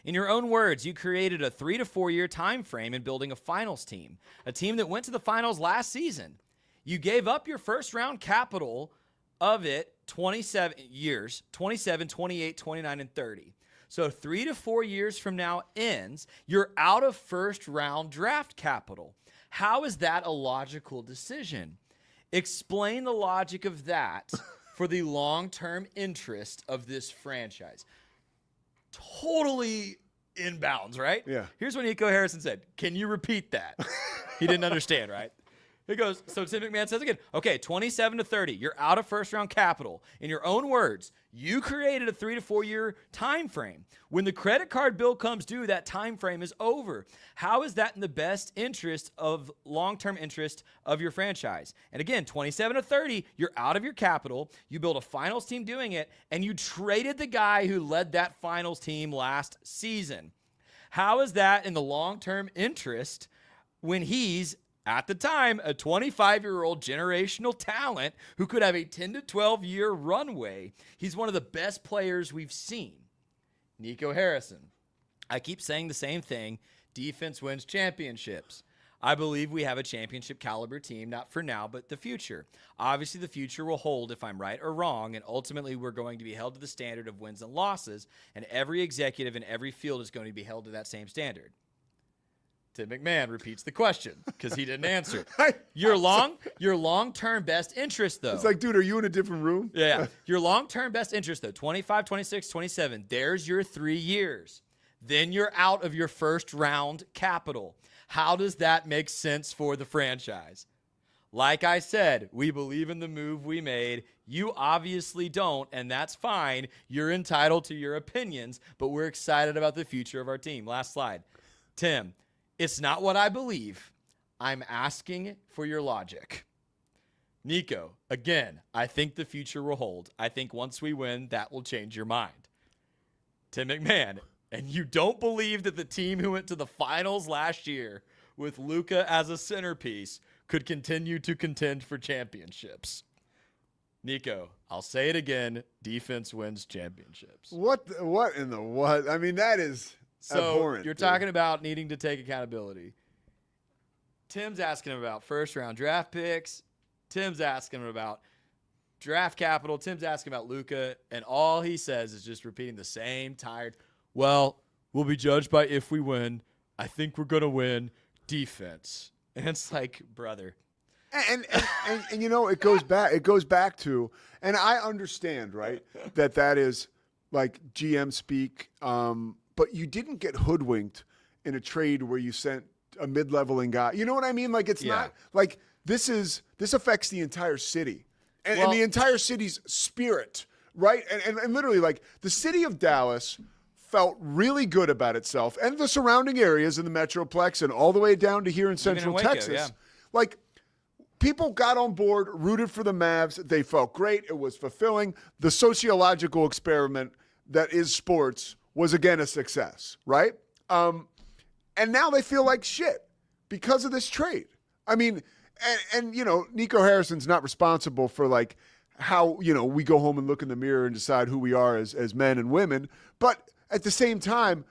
in your own words, you created a 3 to 4 year time frame in building a finals team, a team that went to the finals last season. You gave up your first round capital of it 27 years, 27, 28, 29, and 30. So 3 to 4 years from now ends, you're out of first round draft capital. How is that a logical decision? Explain the logic of that for the long-term interest of this franchise. Totally inbounds, right?
Yeah.
Here's what Nico Harrison said. Can you repeat that? He didn't understand, right? He goes, so Tim McMahon says again, okay, 27 to 30, you're out of first-round capital. In your own words, you created a 3 to 4 year time frame. When the credit card bill comes due, that time frame is over. How is that in the best interest of long-term interest of your franchise? And again, 27 to 30, you're out of your capital. You build a finals team doing it, and you traded the guy who led that finals team last season. How is that in the long-term interest when he's, at the time, a 25-year-old generational talent who could have a 10 to 12-year runway? He's one of the best players we've seen. Nico Harrison. I keep saying the same thing. Defense wins championships. I believe we have a championship caliber team, not for now, but the future. Obviously, the future will hold if I'm right or wrong, and ultimately we're going to be held to the standard of wins and losses, and every executive in every field is going to be held to that same standard. Tim McMahon repeats the question because he didn't answer. Your long-term best interest, though.
It's like, dude, are you in a different room?
Yeah. Your long-term best interest, though, 25, 26, 27, there's your 3 years. Then you're out of your first-round capital. How does that make sense for the franchise? Like I said, we believe in the move we made. You obviously don't, and that's fine. You're entitled to your opinions, but we're excited about the future of our team. Last slide. Tim, it's not what I believe. I'm asking for your logic. Nico, again, I think the future will hold. I think once we win, that will change your mind. Tim McMahon, and you don't believe that the team who went to the finals last year with Luka as a centerpiece could continue to contend for championships. Nico, I'll say it again. Defense wins championships.
What in the what? I mean, that is abhorrent.
You're talking about needing to take accountability. Tim's asking him about first-round draft picks. Tim's asking him about draft capital. Tim's asking about Luka, and all he says is just repeating the same tired, well, we'll be judged by if we win. I think we're going to win. Defense. And it's like, brother.
And you know, it goes back to, and I understand, right, that is like GM speak, but you didn't get hoodwinked in a trade where you sent a mid-leveling guy. You know what I mean? Like, it's not like this affects the entire city and the entire city's spirit, right? And literally, like, the city of Dallas felt really good about itself and the surrounding areas in the Metroplex and all the way down to here in Central Texas. Like, people got on board, rooted for the Mavs. They felt great. It was fulfilling. The sociological experiment that is sports was, again, a success, right? And now they feel like shit because of this trade. I mean, and you know, Nico Harrison's not responsible for, like, how, you know, we go home and look in the mirror and decide who we are as men and women. But at the same time,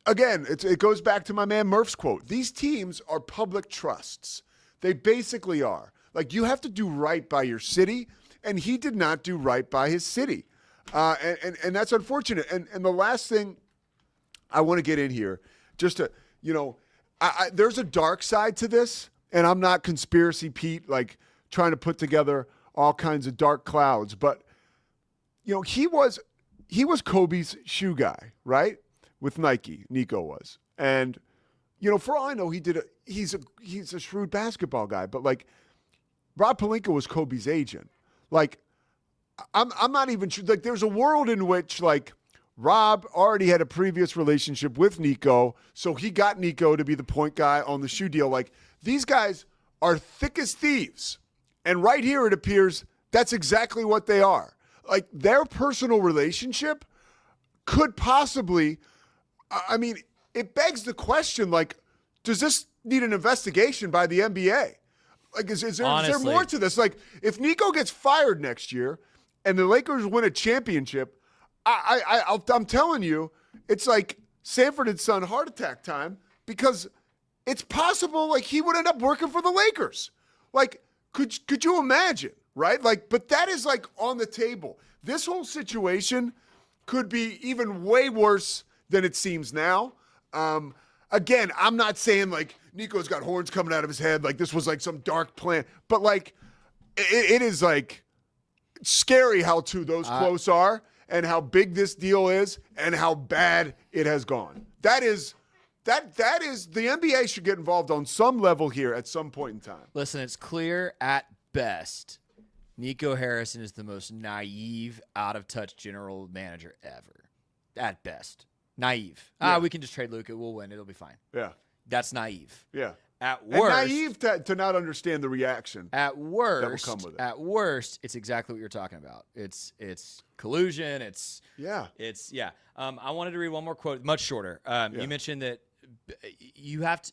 again, it goes back to my man Murph's quote. These teams are public trusts. They basically are. Like, you have to do right by your city, and he did not do right by his city. And that's unfortunate. And the last thing I want to get in here, just to, you know, there's a dark side to this, and I'm not conspiracy Pete, like trying to put together all kinds of dark clouds. But, you know, he was he was Kobe's shoe guy, right? With Nike, Nico was. And, you know, for all I know, he's a shrewd basketball guy. But, like, Rob Pelinka was Kobe's agent. Like, I'm not even sure. Like, there's a world in which, like, Rob already had a previous relationship with Nico, so he got Nico to be the point guy on the shoe deal. Like, these guys are thick as thieves. And right here it appears that's exactly what they are. Like, their personal relationship could possibly, I mean, it begs the question, like, does this need an investigation by the NBA? Like, is there more to this? Like, if Nico gets fired next year and the Lakers win a championship, I'm telling you, it's like Sanford and Son heart attack time, because it's possible, like, he would end up working for the Lakers. Like, could you imagine, right? Like, but that is, like, on the table. This whole situation could be even way worse than it seems now. Again, I'm not saying, like, Nico's got horns coming out of his head, like this was, like, some dark plan. But, like, it is, like, scary how those close are and how big this deal is and how bad it has gone. That is the NBA should get involved on some level here at some point in time.
Listen, it's clear at best Nico Harrison is the most naive, out-of-touch general manager ever. At best. Naive.
Yeah.
We can just trade Luka. We'll win. It'll be fine.
Yeah.
That's naive.
Yeah.
At worst.
And naive to not understand the reaction.
At worst.
That will come with it.
At worst, it's exactly what you're talking about. It's collusion.
Yeah.
I wanted to read one more quote, much shorter. You mentioned that you have to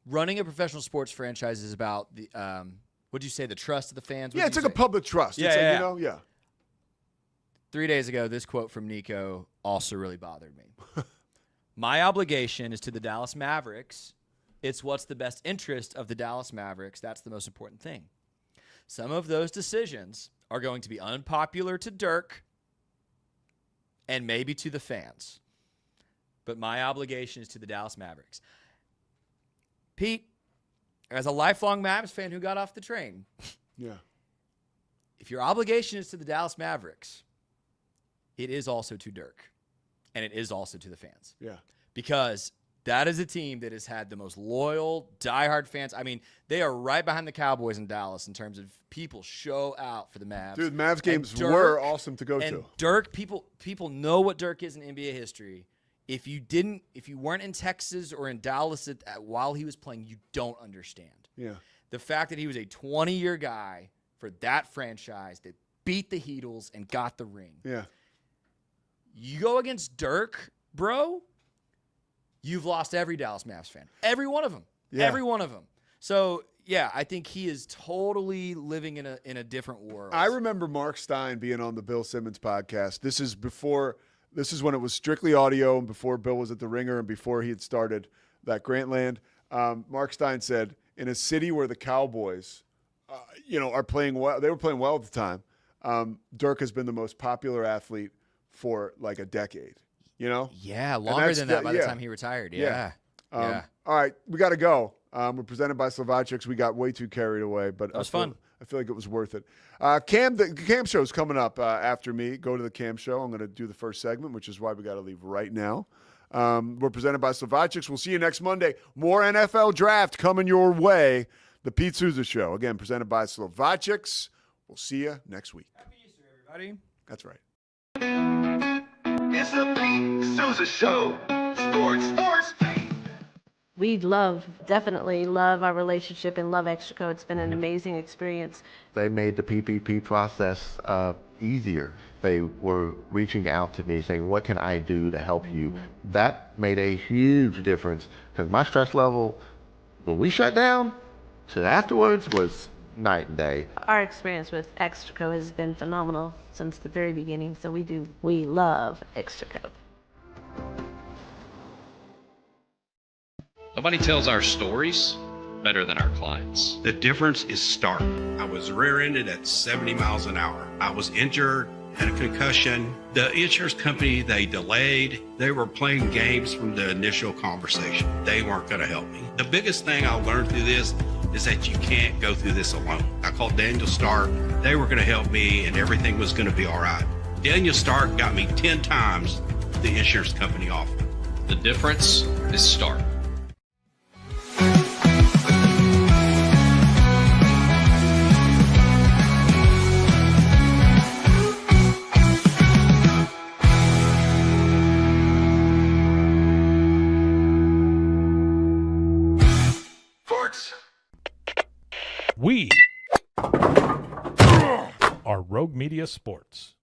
running a professional sports franchise is about the what'd you say, the trust of the fans?
Yeah, it's like a public trust.
Yeah,
it's
yeah,
like, you know, yeah.
3 days ago, this quote from Nico also really bothered me. My obligation is to the Dallas Mavericks. It's what's the best interest of the Dallas Mavericks. That's the most important thing. Some of those decisions are going to be unpopular to Dirk and maybe to the fans. But my obligation is to the Dallas Mavericks. Pete, as a lifelong Mavs fan who got off the train, if your obligation is to the Dallas Mavericks, it is also to Dirk, and it is also to the fans.
Yeah.
Because that is a team that has had the most loyal, diehard fans. I mean, they are right behind the Cowboys in Dallas in terms of people show out for the Mavs.
Dude, Mavs games were awesome to go to.
Dirk, people know what Dirk is in NBA history. If you weren't in Texas or in Dallas while he was playing, you don't understand.
Yeah.
The fact that he was a 20-year guy for that franchise that beat the Heatles and got the ring.
Yeah.
You go against Dirk, bro, you've lost every Dallas Mavs fan. Every one of them.
Yeah.
Every one of them. So, yeah, I think he is totally living in a different world.
I remember Mark Stein being on the Bill Simmons podcast. This is when it was strictly audio and before Bill was at the Ringer and before he had started that Grantland. Mark Stein said, in a city where the Cowboys, are playing well, they were playing well at the time, Dirk has been the most popular athlete for like a decade, you know?
Yeah, longer than that by the time he retired. Yeah.
All right, we got to go. We're presented by Slovakics. We got way too carried away, but
that was fun.
I feel like it was worth it. The Cam show's coming up after me. Go to the Cam show. I'm going to do the first segment, which is why we got to leave right now. We're presented by Slovakics. We'll see you next Monday. More NFL draft coming your way. The Pete Sousa Show, again, presented by Slovakics. We'll see you next week.
Happy Easter, everybody.
That's right.
It's the Pete Sousa Show. Sports.
We definitely love our relationship and love Extraco. It's been an amazing experience.
They made the PPP process easier. They were reaching out to me saying, what can I do to help you? That made a huge difference because my stress level, when we shut down, to afterwards was night and day.
Our experience with Extraco has been phenomenal since the very beginning, so we love Extraco.
Nobody tells our stories better than our clients.
The difference is stark. I was rear-ended at 70 miles an hour. I was injured, had a concussion. The insurance company, they delayed. They were playing games from the initial conversation. They weren't going to help me. The biggest thing I learned through this is that you can't go through this alone. I called Daniel Stark. They were going to help me, and everything was going to be all right. Daniel Stark got me 10 times the insurance company offered.
The difference is Stark.
We are Rogue Media Sports.